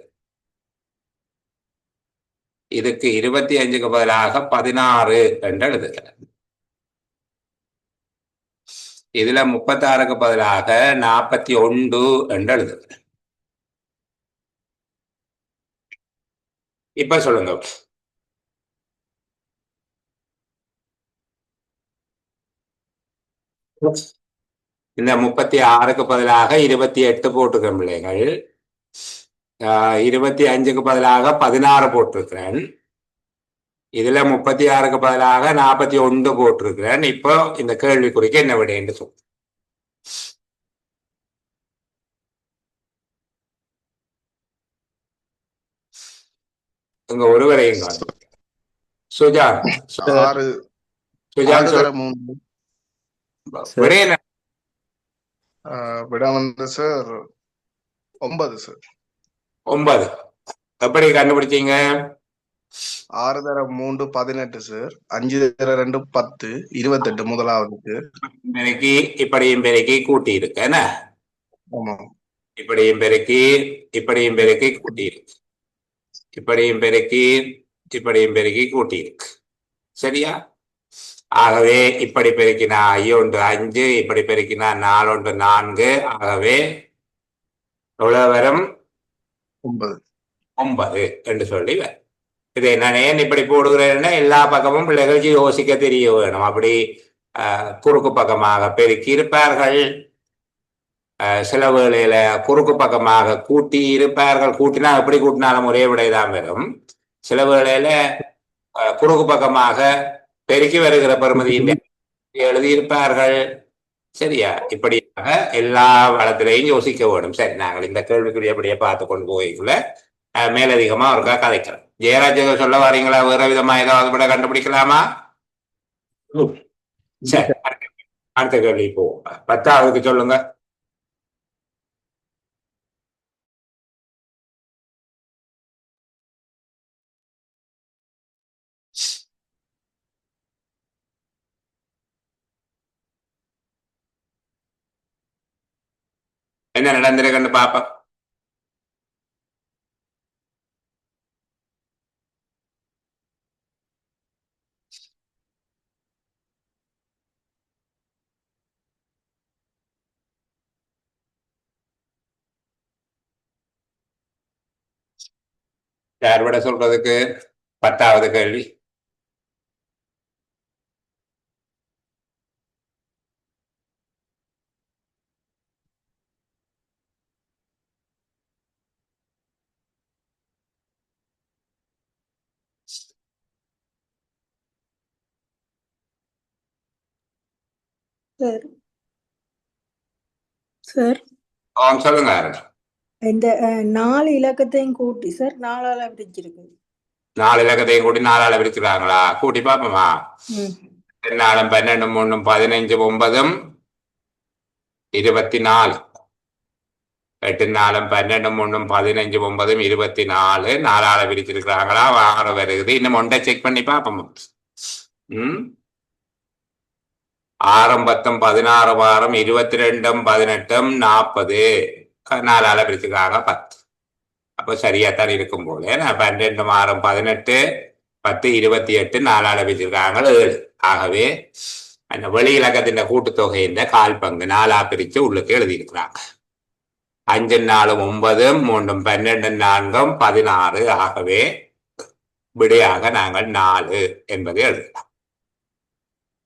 S1: இதுக்கு 25க்கு பதிலாக 16 என்று எழுதுகிறேன். இதுல 36க்கு பதிலாக 41 என்று எழுதுகிறேன். இப்ப சொல்லுங்க. இந்த 36க்கு பதிலாக 28 போட்டிருக்கேன் பிள்ளைகள். 25க்கு பதிலாக 16 போட்டிருக்கிறேன். இதுல 36க்கு பதிலாக 41 போட்டிருக்கிறேன். இப்போ இந்த கேள்விக்குறிக்கு என்ன விடைன்னு சொல்லு. உங்க ஒருவரையும் காணும். சுஜான்
S9: ஆறு
S1: சுஜான்
S9: ஆறு
S1: சொல்.
S9: தர 3.
S1: விடையில
S9: விட வந்து சார் 9 சார்.
S1: 9. எப்படி கண்டுபிடிச்சீங்க?
S9: 6 தர 3 18 சார். 5 தர 2 10 28 முதலாவதுக்கு.
S1: பெருக்கி இப்படியும் பெருக்கி கூட்டி இருக்கு என்ன?
S9: ஆமா.
S1: இப்படியும் பெருக்கி இப்படியும் பெருக்கி கூட்டி இருக்கு. இப்படியும் பெருக்கி இப்படியும் பெருக்கி கூட்டி இருக்கு. சரியா? ஆகவே இப்படி பெருக்கினா 1 5, இப்படி பெருக்கினா 4 4. ஆகவே எவ்வளவு வரும்? 9 என்று சொல்லி வரும். இதை நான் ஏன் இப்படி போடுகிறேன்னா, எல்லா பக்கமும் பிள்ளைகளுக்கு யோசிக்க தெரிய வேணும். அப்படி குறுக்கு பக்கமாக பெருக்கி இருப்பார்கள், சில வேளையில குறுக்கு பக்கமாக கூட்டி இருப்பார்கள். கூட்டினா எப்படி கூட்டினாலும் ஒரே விடைதான் வரும். சில வேளையில குறுக்கு பக்கமாக பெருக்கி வருகிற பெறுமதியின் எழுதியிருப்பார்கள். சரியா? இப்படியாக எல்லா வளத்திலையும் யோசிக்க வேணும். சரி, நாங்கள் இந்த கேள்விக்குரிய அப்படியே பார்த்து கொண்டு போய்க்குள்ள மேலதிகமா ஒருக்கா கதைக்கிறோம். ஜெயராஜ் சொல்ல வாரீங்களா? வேற விதமா ஏதாவது விட கண்டுபிடிக்கலாமா? சரி, அடுத்த கேள்வி போவோம். 10ஆவதுக்கு சொல்லுங்க. என்ன நடந்திருக்குன்னு பாப்போம். யார் விட சொல்றதுக்கு? 10வது கேள்வி.
S3: சார் சார்
S1: சொல்லுங்க.
S3: இந்த 4 இலக்கத்தையும் கூட்டி சார் 4ஆல பிரிச்சிருக்கு.
S1: 4 இலக்கத்தையும் கூட்டி 4ஆல பிரிச்சுக்கிறாங்களா? கூட்டி பார்ப்போமா? 4 12 3 15 9 24. 8 4 12 3 15 9 24. 4ஆல பிரிச்சிருக்கிறாங்களா? 6 வருது. இன்னும் ஒன்றை செக் பண்ணி பார்ப்போம். 6 10 16 வாரம் 22 18 40. 4ஆல பிரிச்சுக்கிறாங்க 10. அப்போ சரியாத்தான் இருக்கும் போல. 12 மாதம் 18 10 28 4ஆல பிரிச்சிருக்காங்க 7. ஆகவே அந்த வெளி இலக்கத்தின் கூட்டுத்தொகையின் 1/4 பங்கு 4ஆ பிரிச்சு உள்ளுக்கு எழுதியிருக்கிறாங்க. 5 4 9 3 12 4 16. ஆகவே விடையாக நாங்கள் 4 என்பதை எழுதலாம்.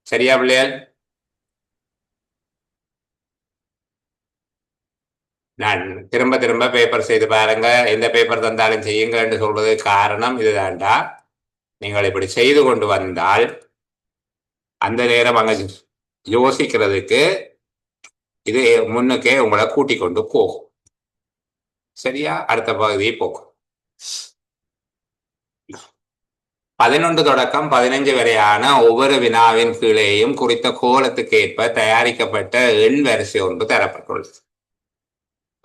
S1: சரியா பிள்ளைகள்? நான் திரும்ப திரும்ப பேப்பர் செய்து பாருங்க. எந்த பேப்பர் தந்தாலும் செய்யுங்க என்று சொல்றது காரணம் இதுதான்டா. நீங்கள் இப்படி செய்து கொண்டு வந்தால் அந்த நேரம் அங்க யோசிக்கிறதுக்கு இது முன்னுக்கே உங்களை கூட்டிக் கொண்டு போகும். சரியா? அடுத்த பகுதியை போகும். 11 தொடக்கம் 15 வரையான ஒவ்வொரு வினாவின் கீழேயும் குறித்த கோலத்துக்கு ஏற்ப தயாரிக்கப்பட்ட எண் வரிசை ஒன்று தரப்பட்டுள்ளது.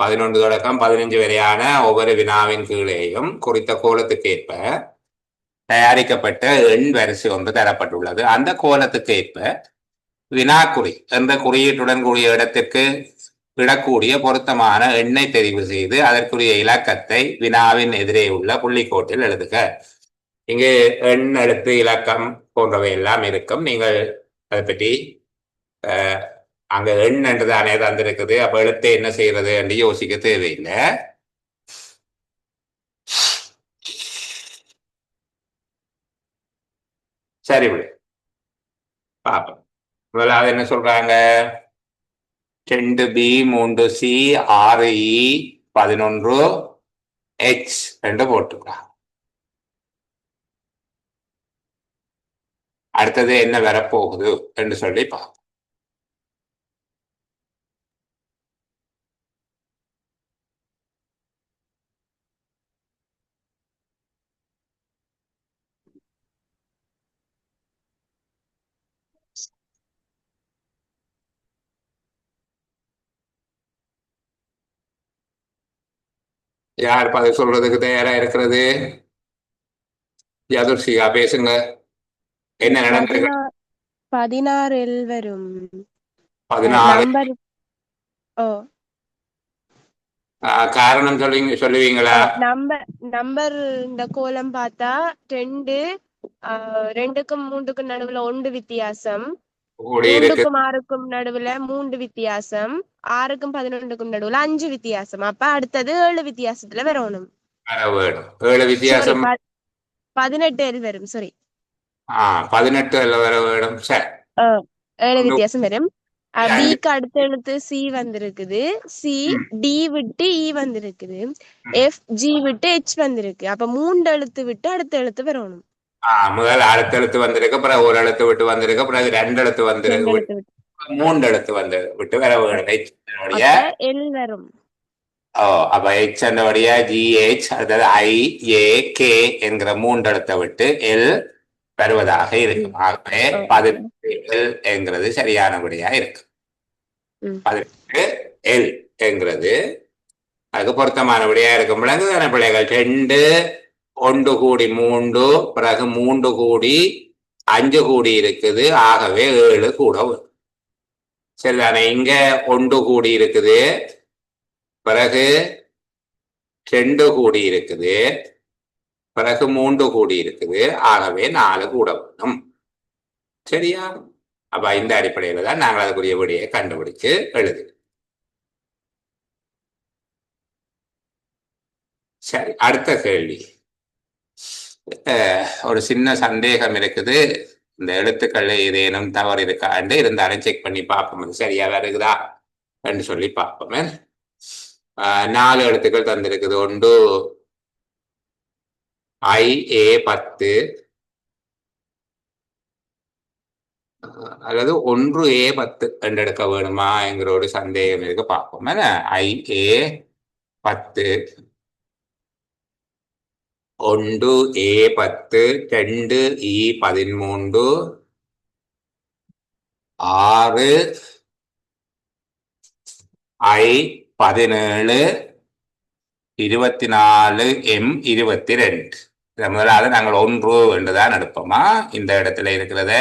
S1: 11 தொடக்கம் 15 வரையான ஒவ்வொரு வினாவின் கீழேயும் குறித்த கோலத்துக்கு ஏற்ப தயாரிக்கப்பட்ட எண் வரிசை ஒன்று தரப்பட்டுள்ளது. அந்த கோலத்துக்கு ஏற்ப வினாக்குறி என்ற குறியீட்டுடன் கூடிய இடத்திற்கு விடக்கூடிய பொருத்தமான எண்ணை தெரிவு செய்து அதற்குரிய இலக்கத்தை வினாவின் எதிரே உள்ள புள்ளிக்கோட்டில் எழுதுக. இங்கு எண், எழுத்து, இலக்கம் போன்றவை எல்லாம் இருக்கும். நீங்கள் அதை பற்றி அங்க எண் என்று தானே தந்திருக்குது. அப்ப எழுத்து என்ன செய்யறது என்று யோசிக்க தேவையில்லை. சரி விடு பாப்போம். முதலாவது என்ன சொல்றாங்க? 2B 3C 6E 11H என்று போட்டுக்கலாம். அடுத்தது என்ன வரப்போகுது என்று சொல்லி பார்ப்போம். யார் பதில் சொல்றதுக்கு தயாரா இருக்கிறது? யதுர்ஷிகா பேசுங்க. என்ன நடந்திருக்கு?
S5: 16 வரும்
S1: 16.
S5: நம்பர். ஓ,
S1: காரணம் சொல்லுவீங்களா?
S5: நம்பர் இந்த கோலம் பார்த்தா 2 2க்கும் 3க்கும் நடுவுல 1 வித்தியாசம், 3க்கும் 6க்கும் நடுவுல 3 வித்தியாசம், 6க்கும் 11க்கும் நடுவுல 5 வித்தியாசம். அப்ப அடுத்தது 7 வித்தியாசத்துல வரணும்.
S1: 7 வித்தியாசம்
S5: 18 வரும். சாரி,
S1: 18 வர வேணும். சரி,
S5: 7 வித்தியாசம் வரும். பிக்கு அடுத்த எழுத்து சி வந்திருக்குது. சி டி விட்டு இ வந்திருக்குது. எஃப் ஜி விட்டு எச் வந்திருக்கு. அப்ப 3 எழுத்து விட்டு அடுத்த எழுத்து வரணும்.
S1: முதல் அடுத்த எழுத்து வந்திருக்கு, பிறகு ஒரு எழுத்து விட்டு வந்திருக்கு, பிறகு 2 எழுத்து வந்திருக்கு, 3 எழுத்து வந்து விட்டு வர வேணும்.
S5: எல் வரும்.
S1: அப்ப எச் என்னுடைய GH, அதாவது IAK என்கிற 3 எழுத்தை விட்டு எல் வருவதாக இருக்கும். ஆகவே 18 என்கிறது சரியான விடையா இருக்கு. 18 எல் என்கிறது அதுக்கு பொருத்தமான விடையா இருக்கும். விளங்குதான பிள்ளைகள்? 2 1 கூடி 3, பிறகு 3 கூடி 5 கூடி இருக்குது. ஆகவே 7 கூட வரும். சரிதானே? இங்க 1 கூடி இருக்குது, பிறகு 2 கூடி இருக்குது, பிறகு 3 கூடி இருக்குது. ஆகவே 4 கூட வரும். சரியா? அப்ப இந்த அடிப்படையில தான் நாங்கள் அதுக்குரிய விடையை கண்டுபிடிச்சு எழுது. சரி, அடுத்த கேள்வி. ஒரு சின்ன சந்தேகம் இருக்குது. இந்த எழுத்துக்கள் ஏதேனும் தவறு இருக்காண்டு இருந்தாலும் செக் பண்ணி பார்ப்போம். அது சரியா வருகுதா என்று சொல்லி பார்ப்போமே. 4 எழுத்துக்கள் தந்திருக்குது. ஒன்று IA10 அல்லது 1A10 என்று எடுக்க வேணுமா என்கிற ஒரு சந்தேகம் இருக்கு. பார்ப்போம். IA10 1A10 2E13 6I17 24M22. முதலாவது நாங்கள் 1 என்றுதான் எடுப்போமா. இந்த இடத்துல இருக்கிறத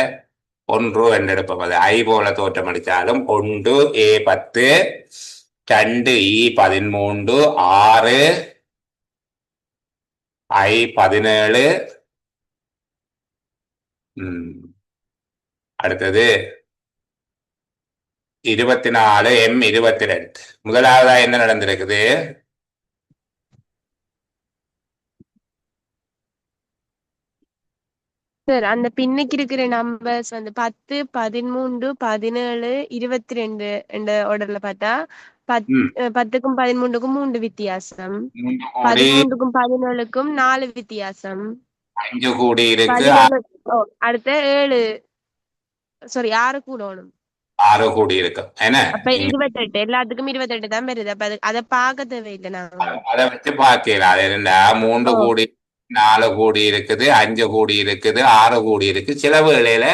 S1: 1 என்று எடுப்போம். அது ஐ போல தோற்றம் அடித்தாலும் 1A10 2E13 6I17 அடுத்தது 24M22. முதலாவதா என்ன நடந்திருக்குது?
S5: சார் அந்த பின்னுக்கு இருக்கிற நம்பர்ஸ் வந்து 10 13 17 22 என்ற ஆர்டர்ல பார்த்தா 10க்கும் 13க்கும் 3 வித்தியாசம், 13க்கும் 17க்கும் 4 வித்தியாசம்,
S1: 5 கூடி இருக்கு,
S5: 17 அடுத்த 7 சாரி 6 கூடணும்,
S1: 6 கூடி இருக்கு.
S5: அப்ப 28 எல்லாத்துக்கும் 28 தான் வருது. அப்ப அதை பார்க்க தேவையில்லை. நாங்க
S1: அதை வச்சு பார்க்கலாம். அது என்னடா 3 கூடி 4 கூடி இருக்குது, 5 கூடி இருக்குது, 6 கூடி இருக்கு. சில வேளையில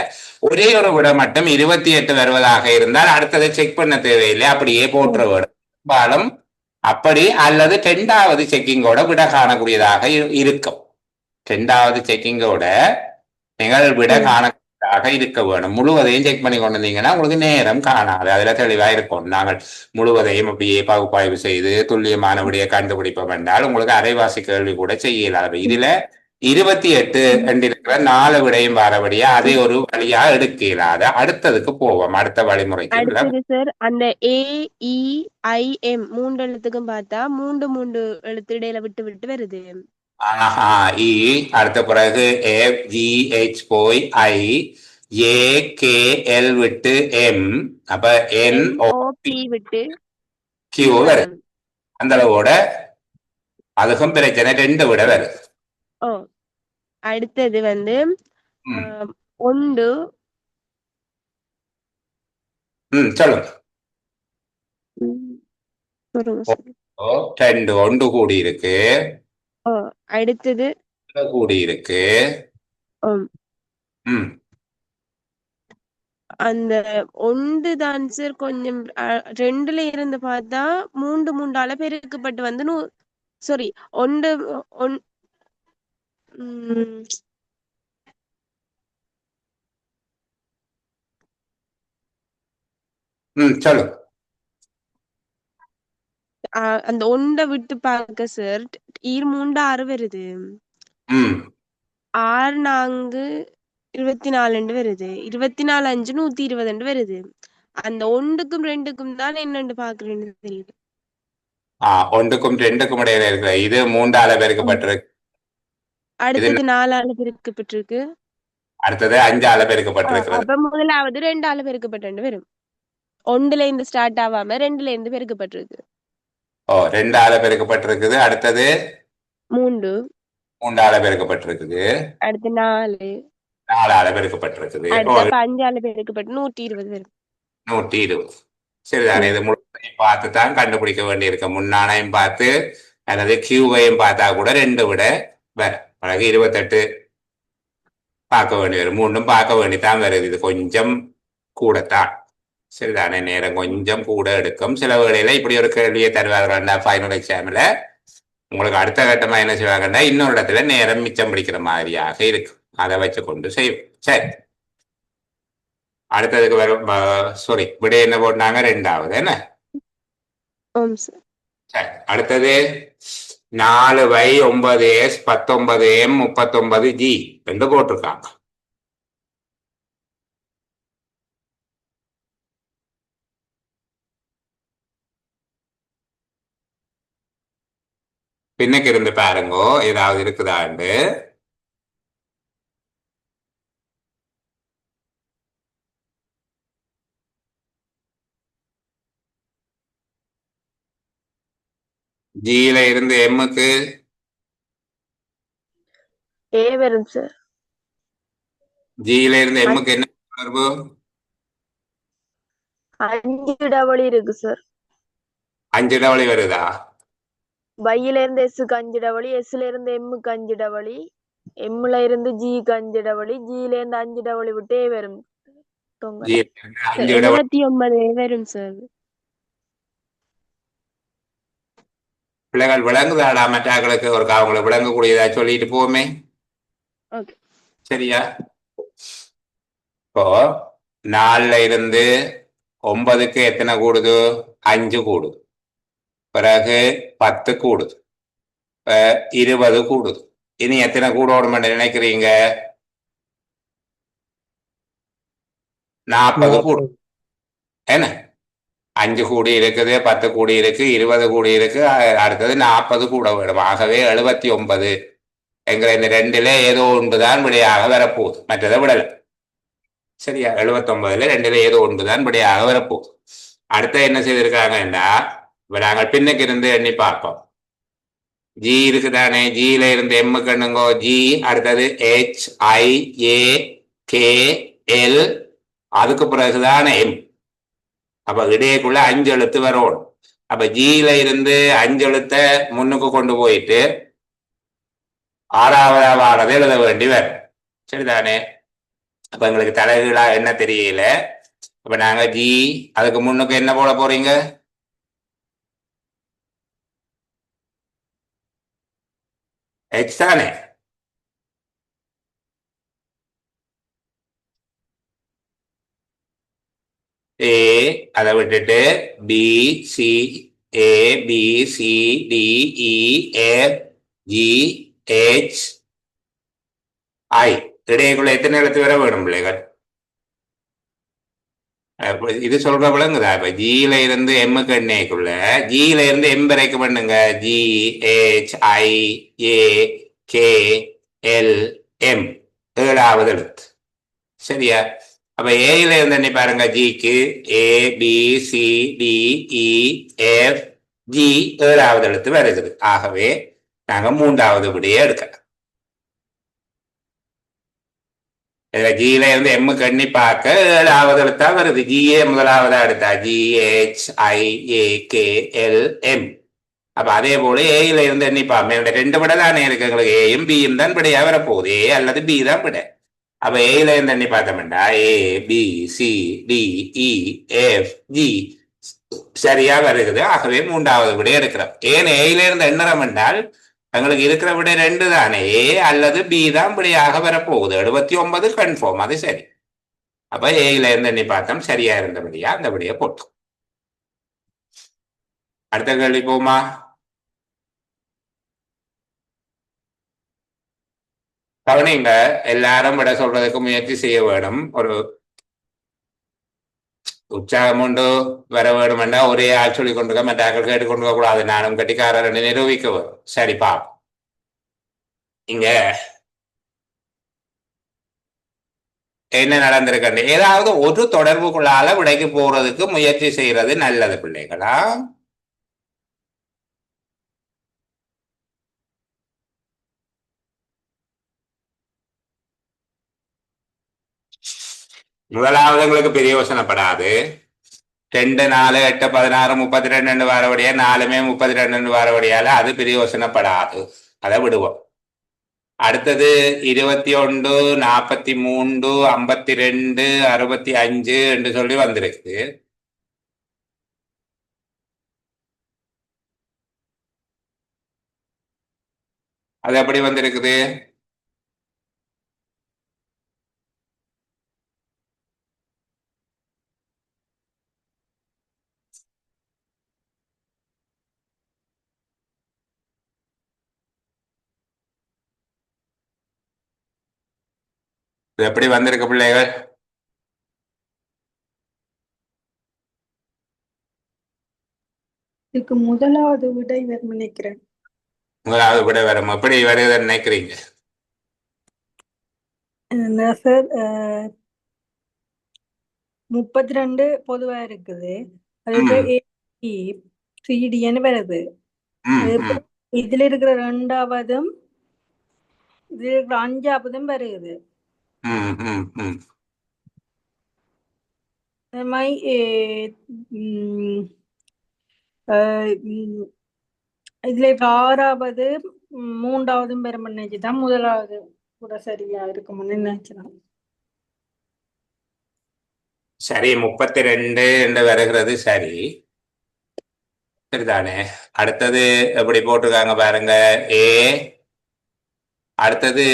S1: ஒரே ஒரு விட மட்டும் 28 வருவதாக இருந்தால் அடுத்ததை செக் பண்ண தேவையில்லை, அப்படியே போற்ற வேண்டும். அப்படி அல்லது 2வது செக்கிங்கோட விட காணக்கூடியதாக இருக்கும். 2வது செக்கிங்கோட நீங்கள் விட காணக்கூடியதாக இருக்க வேணும். முழுவதையும் செக் பண்ணி கொண்டு வந்தீங்கன்னா உங்களுக்கு நேரம் காணாது. அதுல தெளிவா இருக்கும். நாங்கள் முழுவதையும் அப்படியே பகுப்பாய்வு செய்து துல்லியமான விடையை கண்டுபிடிப்போம் என்றால் உங்களுக்கு அரைவாசி கேள்வி கூட செய்யலாம். இதுல 28 என்று இருக்கிற 4 விடையும் வரபடியா அதை ஒரு வழியா எடுக்க இயலாத. அடுத்ததுக்கு போவோம். அடுத்த வழிமுறைக்கு
S5: சார் அந்த AEIM 3 எழுத்துக்கும் பார்த்தா 3 எழுத்து இடையில விட்டு விட்டு வருது.
S1: இ அடுத்த பிறகு FGH போய் IAKL விட்டு M, அப்ப NOP விட்டு Q வருது. அந்த அளவோட அதுக்கும் பிரச்சனை 2 விட வருது.
S5: அடுத்தது வந்து 1
S1: சொல்லுங்க. 2 1 கூடி இருக்கு,
S5: அடுத்தது
S1: கூடி இருக்கு.
S5: அந்த 1 தான் சார் கொஞ்சம் 2ல இருந்து பார்த்தா 3 பெருக்கப்பட்டு வந்து சாரி 1
S1: சொல்லுங்க.
S5: அந்த 1 விட்டு பார்க்க சார் 3 6 வருது, 6 4 24 வருது, 24 5 120 வருது. அந்த 1க்கும் 2க்கும் தான் என்னன்னு பாக்குறேன்னு தெரியுது.
S1: 1க்கும் 2க்கும் இடையில இருக்கிற இது 3ஆல பெருக்கப்பட்டிருக்கு,
S5: அடுத்தது 4ஆல பெருக்கப்பட்டிருக்கு,
S1: அடுத்தது 5ஆல பெருக்கப்பட்டிருக்கு.
S5: அப்ப முதலாவது 2ஆல பெருக்கப்பட்டு வரும். 1ல இருந்து ஸ்டார்ட் ஆகாம 2ல இருந்து பெருக்கப்பட்டிருக்கு.
S1: 2ஆல பெருக்கப்பட்டிருக்குது. அடுத்தது 3ஆல பெருக்கப்பட்டிருக்குது.
S5: அடுத்து
S1: 4ஆல பெருக்கப்பட்டிருக்குது.
S5: 5ஆல பெருக்கப்பட்டு 120 வரும்.
S1: 120. சரிதானே? இது முழுவதையும் பார்த்து தான் கண்டுபிடிக்க வேண்டியிருக்கு. முன்னானையும் பார்த்து அல்லது கியூவையும் பார்த்தா கூட 2 விட பிறகு 28 பார்க்க வேண்டி வரும். 3ம் பார்க்க வேண்டித்தான் வருது. இது கொஞ்சம் கூடத்தான். சரிதானே? நேரம் கொஞ்சம் கூட எடுக்கும். சில வேளையில இப்படி ஒரு கேள்வியை தருவாங்க ஃபைனல் எக்ஸாம்ல. உங்களுக்கு அடுத்த கட்டமா என்ன செய்வாங்கன்னா இன்னொரு இடத்துல நேரம் மிச்சம் பிடிக்கிற மாதிரியாக இருக்கும். அதை வச்சு கொண்டு செய்வோம். சரி, அடுத்ததுக்கு வரும். சாரி, விட என்ன போட்டாங்க? 2வது என்ன? சரி, அடுத்தது 4Y9S 19M 39G என்று போட்டிருக்காங்க. பின்னுக்கு இருந்து பாருங்கோ ஏதாவது இருக்குதாண்டு. ஜியில இருந்து எம்முக்கு
S5: ஏ வரும் சார்.
S1: ஜியில இருந்து எம்முக்கு என்ன தொடர்பு?
S5: 5 டபுள் இருக்கு சார்.
S1: 5 டவளி வருதா?
S5: பையில இருந்து எஸ்ஸுக்கு 5 டபுள், எஸ்ல இருந்து எம்முக்கு 5 டபுள், எம்ல இருந்து ஜிக்கு 5 டபுள், ஜில இருந்து 5 டபுள் விட்டு ஏ வரும்.
S1: ஜி 5 டவளி
S5: 79 வரும் சார்.
S1: பிள்ளைகள் விளங்குதாடா? மற்றாக்களுக்கு ஒரு அவங்களை விளங்கக்கூடியதா சொல்லிட்டு போமே.
S5: ஓகே.
S1: சரியா? இப்போ 4ல இருந்து 9க்கு எத்தனை கூடுது? 5 கூடுது. பிறகு 10 கூடுது. 20 கூடுது. இனி எத்தனை கூடணும் நினைக்கிறீங்க? 40 கூடும். என்ன 5 கூடி இருக்குது, 10 கூடி இருக்கு, 20 கூடி இருக்கு, அடுத்தது 40 கூட வேணும். ஆகவே 79 என்கிற இந்த 2ல ஏதோ ஒன்றுதான் விடையாக வரப்போகுது, மற்றதை விடல. சரியா? 79ல 2ல ஏதோ ஒன்றுதான் விடையாக வரப்போகுது. அடுத்த என்ன செய்திருக்காங்கன்னா, இப்ப நாங்கள் பின்னுக்கு இருந்து எண்ணி பார்ப்போம். ஜி இருக்குதானே? ஜியில இருந்து எம்முக்கு எண்ணுங்கோ. ஜி, அடுத்தது HIAKL, அதுக்கு பிறகுதான எம். அப்ப இடையக்குள்ள 5 எழுத்து வரணும். அப்ப ஜியில இருந்து 5 எழுத்த முன்னுக்கு கொண்டு போயிட்டு 6வது எழுத வேண்டி வரும். சரிதானே? அப்ப எங்களுக்கு தலைகீழா என்ன தெரியல. அப்ப நாங்க ஜி அதுக்கு முன்னுக்கு என்ன போட போறீங்க? H தானே? ஏ அதை விட்டுட்டு B C, A B C D E F G H I. இடையக்குள்ள எத்தனை எழுத்து வர வேணும் பிள்ளைகள்? இது சொல்ற விளங்குதா? இப்ப ஜியில இருந்து எம்முக்கு எண்ணெய்க்குள்ள ஜியில இருந்து எம் வரைக்கும் பண்ணுங்க. ஜி HIAKL, 7வது எழுத்து. சரியா? அப்ப ஏல இருந்து என்ன பாருங்க. ஜிக்கு ABCDEF ஜி 7வது எழுத்து வருகிறது. ஆகவே நாங்க 3வது விடையே எடுக்கலாம். இதுல ஜியில இருந்து எம்முக்கு எண்ணி பார்க்க 7வது எழுத்தா வருது. ஜிஏ முதலாவதா எடுத்தா GHIAKLM. அப்ப அதே போல ஏல இருந்து எண்ணிப்பாங்க. 2 விட தானே இருக்கு எங்களுக்கு. ஏயும் பியும் தான் விடையா வரப்போகுது. ஏ அல்லது பி தான் விட. அப்ப ஏல இருந்து எண்ணி பார்த்தோம்டா ABCDEFG சரியா வருகிறது. ஆகவே 3வது விடை எடுக்கிறோம். ஏன் ஏல இருந்து எண்ணறம் என்றால் எங்களுக்கு இருக்கிற விடை 2 தானே. ஏ அல்லது பி தான் விடையாக வரப்போகுது. 79 கன்ஃபார்ம். அது சரி. அப்ப ஏல இருந்து எண்ணி பார்த்தோம். சரியா இருந்தபடியா அந்த விடையை போட்டோம். அடுத்த கேள்வி போமா? கவனிங்க, எல்லாரும் விட சொல்றதுக்கு முயற்சி செய்ய வேணும். ஒரு உற்சாகம் உண்டு வர வேணும்னா ஒரே ஆள் சொல்லி கொண்டு மற்றாக்கள் கேட்டுக்கொண்டு கூடாது. நானும் கட்டிக்காரர் நிரூபிக்க வரும். சரிப்பா, இங்க என்ன நடந்திருக்கு? ஏதாவது ஒரு தொடர்புக்குள்ளால விடைக்கு போறதுக்கு முயற்சி செய்யறது நல்லது பிள்ளைகளா. முதலாவது எங்களுக்கு பெரிய யோசனைப்படாது. 2, 4, 8, 16, 32 வரவடியா 4மே 32 வரவடியால அது பெரிய யோசனைப்படாது. அதை விடுவோம். அடுத்தது 21, 43, 52, 65 என்று சொல்லி வந்திருக்கு. அது எப்படி வந்திருக்குது? இது எப்படி வந்திருக்கு பிள்ளைகள்?
S3: இதுக்கு முதலாவது விடை வரும் நினைக்கிறேன்.
S1: முதலாவது விட வரும். எப்படி வருதுன்னு நினைக்கிறீங்க?
S3: சார் 32 பொதுவா இருக்குது. அதுக்கு ABCDன்னு வருது.
S1: ம்,
S3: எப்படி
S1: ம்,
S3: இதுல இருக்கிற 2ஆவதும் இதுல இருக்கிற 5ஆவதும் வருது.
S1: ம், ம், ம்.
S3: அது மாதிரி இதுல இருக்கிற 6ஆவது 3ஆவதும் பெரும் நினைச்சுதான் முதலாவது கூட சரியா இருக்கும்னு நினைச்சேன்.
S1: சரி 32 என்று வருகிறது சரி சரிதானே. அடுத்தது எப்படி போட்டிருக்காங்க பாருங்க. ஏ அடுத்தது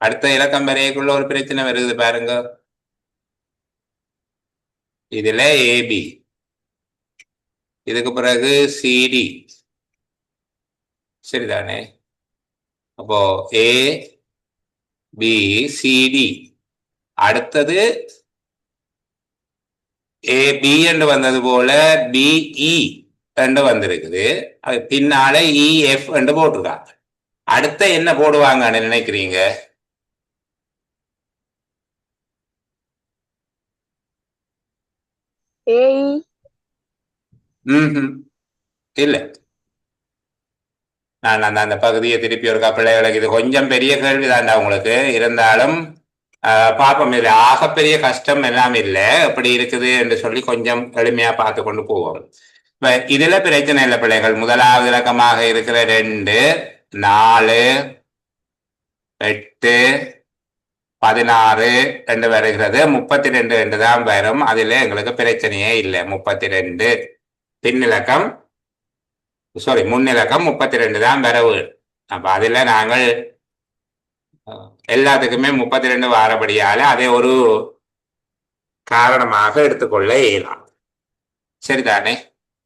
S1: அடுத்த இலக்கம் வரைக்குள்ள ஒரு பிரச்சனை வருது பாருங்க. இதுல ஏபி, இதுக்கு பிறகு சிடி சரிதானே. அப்போ ஏ பி சிடி அடுத்தது ஏபி என்று வந்தது போல பிஇ என்று வந்திருக்குது. அது பின்னால இஎஃப் என்று போட்டிருக்காங்க. அடுத்த என்ன போடுவாங்கன்னு நினைக்கிறீங்க?
S5: ஏஇ
S1: இல்ல, நான் அந்த பகுதியை திருப்பி ஒரு பிள்ளைகளுக்கு இது கொஞ்சம் பெரிய கேள்விதான்டா உங்களுக்கு. இருந்தாலும் பார்ப்போம். இது ஆகப்பெரிய கஷ்டம் எல்லாம் இல்லை, எப்படி இருக்குது என்று சொல்லி கொஞ்சம் எளிமையா பார்த்து கொண்டு போவோம். இப்ப இதுல பிரச்சனை இல்லை பிள்ளைகள். முதலாவது இலக்கமாக இருக்கிற 2, 4, 8, 16 என்று வருகிறது. 32 என்று தான் வரும். அதில் எங்களுக்கு பிரச்சனையே இல்லை. 32 பின்னிலக்கம் முன்னிலக்கம் 32 தான் வரவு. அப்ப அதுல நாங்கள் எல்லாத்துக்குமே 32 வாரபடியால அதை ஒரு காரணமாக எடுத்துக்கொள்ள இயலாம் சரிதானே.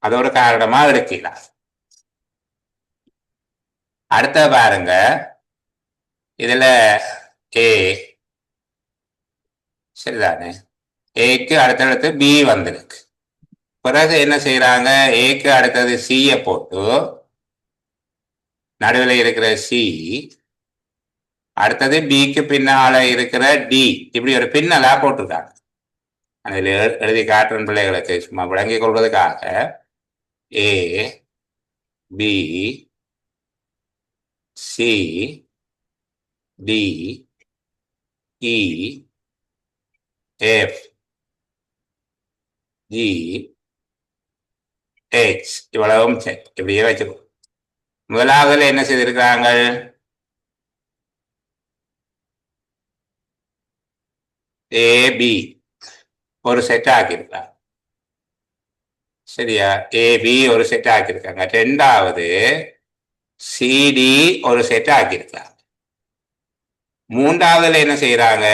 S1: அது ஒரு காரணமா எடுக்கலாம். அடுத்த பாருங்க. இதுல ஏ சரிதானே. ஏக்கு அடுத்தடுத்து பி வந்திருக்கு. பிறகு என்ன செய்யறாங்க? ஏக்கு அடுத்தது சியை போட்டு நடுவில் இருக்கிற சி, அடுத்தது பிக்கு பின்னால இருக்கிற டி, இப்படி ஒரு பின்னலா போட்டிருக்காங்க. அதில் எழுதி காட்டுறன் பிள்ளைகளுக்கு சும்மா விளங்கிக் கொள்வதற்காக. A B C D E F G H இவ்வளவும் சரி, இப்படியே வச்சுக்கோ. முதலாவதுல என்ன செய்திருக்கிறாங்க? ஏபி ஒரு செட் ஆக்கியிருக்காங்க சரியா. ஏபி ஒரு செட் ஆக்கியிருக்காங்க. ரெண்டாவது சிடி ஒரு செட் ஆக்கியிருக்காங்க. மூன்றாவதுல என்ன செய்யறாங்க?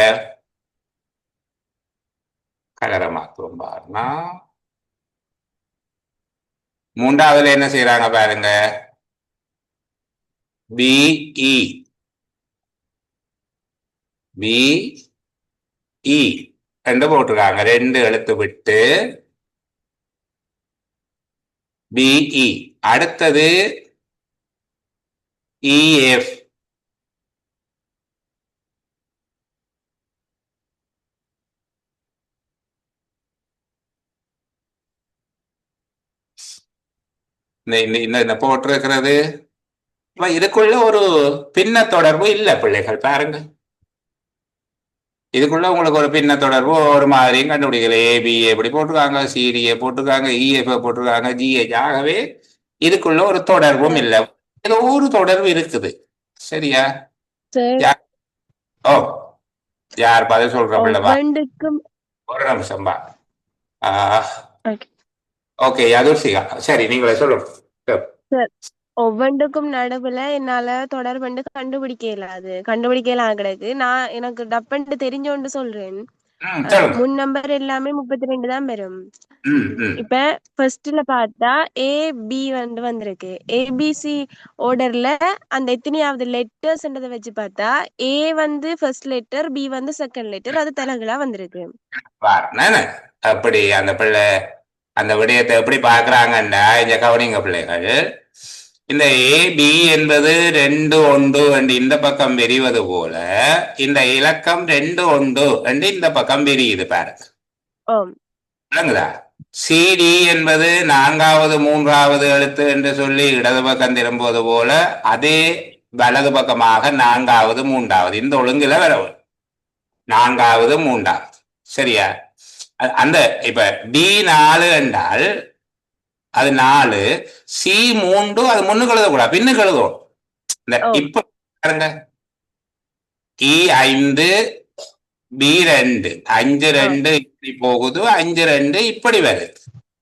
S1: கலரமாக்குவோம் பாருங்க. மூன்றாவதுல என்ன செய்யறாங்க பாருங்க. பிஇ பிஇ ரெண்டு போட்டிருக்காங்க. 2 எழுத்து விட்டு பிஇ. அடுத்தது இஎஃப் இந்த போட்டிருக்கிறது. இதுக்குள்ள ஒரு பின்ன தொடர்பு இல்லை பிள்ளைகள் பாருங்க. இதுக்குள்ள உங்களுக்கு ஒரு பின்ன தொடர்பு ஒரு மாதிரியும் கண்டுபிடிக்கல. ஏபி எப்படி போட்டிருக்காங்க, சிடிஏ போட்டிருக்காங்க, இஎஃப் போட்டிருக்காங்க, ஜிஹெச். ஆகவே இதுக்குள்ள ஒரு தொடர்பும் இல்லை. ஏதோ ஒரு தொடர்பு இருக்குது சரியா. ஓ யார் பதில் சொல்ற பிள்ளைவா? ஒரு நிமிஷம் பா. ஓகே யதுர்சிகா சரி நீங்களே சொல்லுங்க.
S5: ஒவ்வொன்றுக்கும் நடுவுல என்னால தொடர்பு கண்டுபிடிக்கலாம் கிடையாது. நான் எனக்கு டப்பன்ட்டு தெரிஞ்சோண்டு சொல்றேன். முன் நம்பர் எல்லாமே 32 தான் வரும். இப்ப ஃபர்ஸ்ட்ல பார்த்தா ஏ பி வந்திருக்கு. ஏபிசி ஆர்டர்ல அந்த எத்தனையாவது லெட்டர்ஸ்ன்றத வச்சு பார்த்தா A first letter, B second letter. அது தெலுங்குல வந்திருக்கு.
S1: அப்படி அந்த பிள்ளை அந்த விடயத்தை எப்படி பாக்குறாங்கன்னா, இந்த கவனிங்க பிள்ளைகள். இந்த ஏபி என்பது 2 1 என்று இந்த பக்கம் விரிவது போல இந்த இலக்கம் 2 1 என்று இந்த பக்கம் விரியுது பாருங்க. விளங்குதா? சிடி என்பது 4வது 3வது எழுத்து என்று சொல்லி இடது பக்கம் திரும்புவது போல அதே வலது பக்கமாக 4வது 3வது இந்த ஒழுங்குல வரவும் 4வது 3வது. சரியா? அந்த இப்ப D4 என்றால் அது 4, C3 அது முன்னுக்கு எழுதக்கூடாது, பின்னுக்கு எழுதும். இந்த இப்ப பாருங்க, E5 B2 5-2 இப்படி போகுது, 5-2 இப்படி வருது.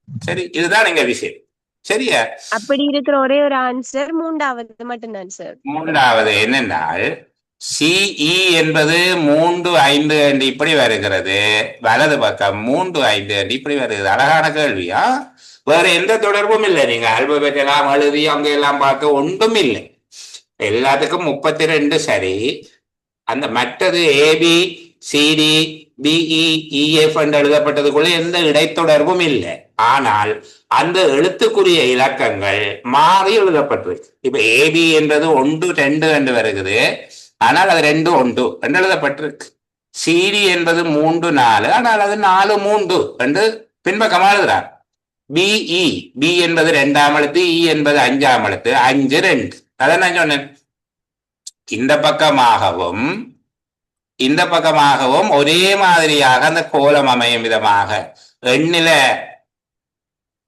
S1: சரி, இதுதான் எங்க விஷயம். சரியா?
S5: அப்படி இருக்கிற ஒரே ஒரு ஆன்சர் 3வது மட்டும்தான் சார்.
S1: 3வது என்னென்றால் CE என்பது 3-5 இப்படி வருகிறது, வலது பக்கம் 3-5 இப்படி வருகிறது. அழகான கேள்வியா? வேற எந்த தொடர்பும் இல்லை. நீங்க ஆல்பபெட் எல்லாம் எழுதி அங்க எல்லாம் பார்க்க ஒன்றும் இல்லை. எல்லாத்துக்கும் 32 சரி. அந்த மற்றது ஏபி சிடி பிஇ இஎஃப் என்று எழுதப்பட்டதுக்குள்ள எந்த இடைத்தொடர்பும் இல்லை. ஆனால் அந்த எழுத்துக்குரிய இலக்கங்கள் மாறி எழுதப்பட்டிருக்கு. இப்ப ஏபி என்றது 1-2 என்று வருகிறது, ஆனால் அது 2-1 என்று எழுதப்பட்டிருக்கு. சிடி என்பது 3-4, ஆனால் அது 4-3 என்று பின்பக்கமா எழுதுறார். பிஇ பி என்பது 2ஆம் எழுத்து, இ என்பது 5ஆம் எழுத்து, 5-2. அதான் நான் சொன்னேன். இந்த பக்கமாகவும் இந்த பக்கமாகவும் ஒரே மாதிரியாக அந்த கோலம் அமையும் விதமாக எண்ணில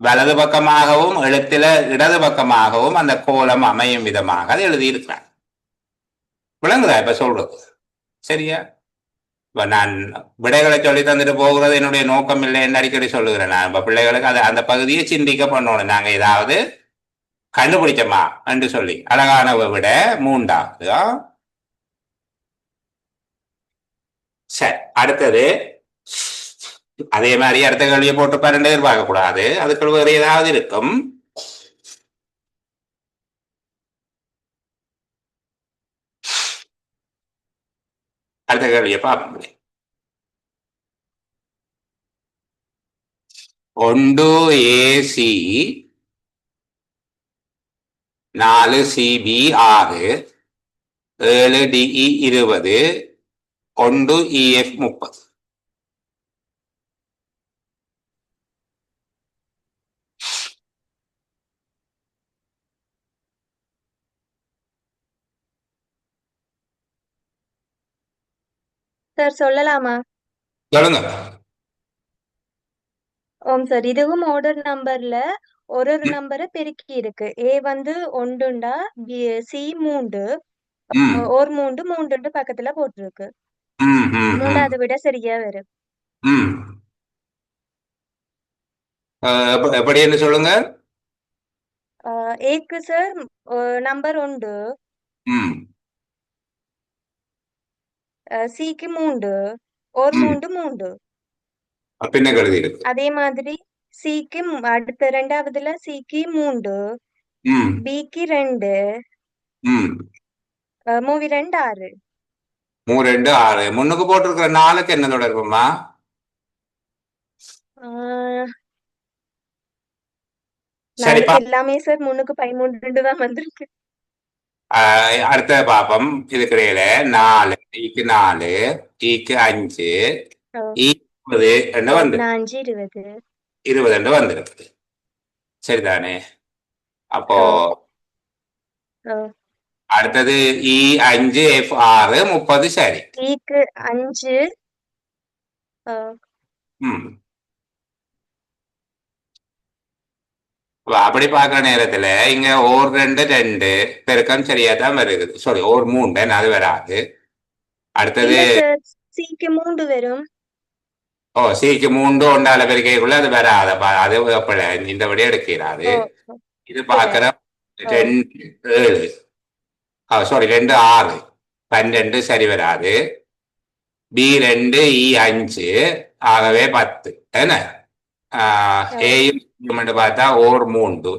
S1: வலது பக்கமாகவும் எழுத்தில இடது பக்கமாகவும் அந்த கோலம் அமையும் விதமாக அதை எழுதியிருக்கிறார். விளங்குதா இப்ப சொல்றது? சரியா? இப்ப நான் விடைகளை சொல்லி தந்துட்டு போகிறது என்னுடைய நோக்கம் இல்லை என்று அடிக்கடி சொல்லுகிறேன். நான் இப்ப பிள்ளைகளுக்கு அதை அந்த பகுதியை சிந்திக்க பண்ணணும். நாங்க ஏதாவது கண்டுபிடிச்சோமா என்று சொல்லி. அழகான விட 3வது. சரி, அடுத்தது அதே மாதிரி அடுத்த கேள்வியை போட்டு பன்னெண்டு எதிர்பார்க்க கூடாது. அதுக்கு வேறு ஏதாவது இருக்கும். அடுத்த கேள்வியை பார்ப்போம். 1 AC 4 CB 6 7 DE 20 1 EF 30.
S6: Sir சொல்லலாமா?
S1: சொல்லுங்க.
S6: ஓம் சார், இதுவும் ஆர்டர் நம்பர்ல ஒரு நம்பரை பெருக்கி இருக்கு. ஏ வந்து 1 சி 3 ஒரு 3 பக்கத்துல போட்டிருக்கு. 3வது விட சரியா வரும்.
S1: எப்படி என்ன சொல்லுங்க?
S6: ஏக்கு சார் நம்பர் 1, சிக்கு 3 ஒரு 3
S1: பின்ன கழுதி இருக்கு.
S6: அதே மாதிரி சிக்கு அடுத்த 2வதுல சிக்கு 3 பிக்கு 2 மூவி 2 6
S1: 2 6 முன்னுக்கு போட்டிருக்கிற 4க்கு என்ன தொடர்புமா?
S6: எல்லாமே சார் முன்னுக்கு 13 தான் வந்திருக்கு.
S1: அடுத்த பாப்பம். இதுக்கு இடையில 4 ஈக்கு 4 ஈக்கு 5 20 வந்து 20 வந்திருக்கு. சரிதானே? அப்போ அடுத்தது E5 F6 30 சரி.
S6: ஈக்கு 5
S1: அப்படி பாக்குற நேரத்துல இங்க ஓர் 2 2 பெருக்கம் சரியா தான் வருது. சாரி, ஓர் 3 அது வராது. அடுத்தது
S6: சிக்கு 3 வரும்.
S1: சிக்கு 3 ஒன்றால பெருக்கைக்குள்ள அது வராது. அது இந்த வழியா எடுக்கிறாரு. இது பாக்குற 2 7 சாரி 2 6 12 சரி வராது. B2 E5 ஆகவே 10. என்ன ஏயும் பார்த்தா ஓர் 3.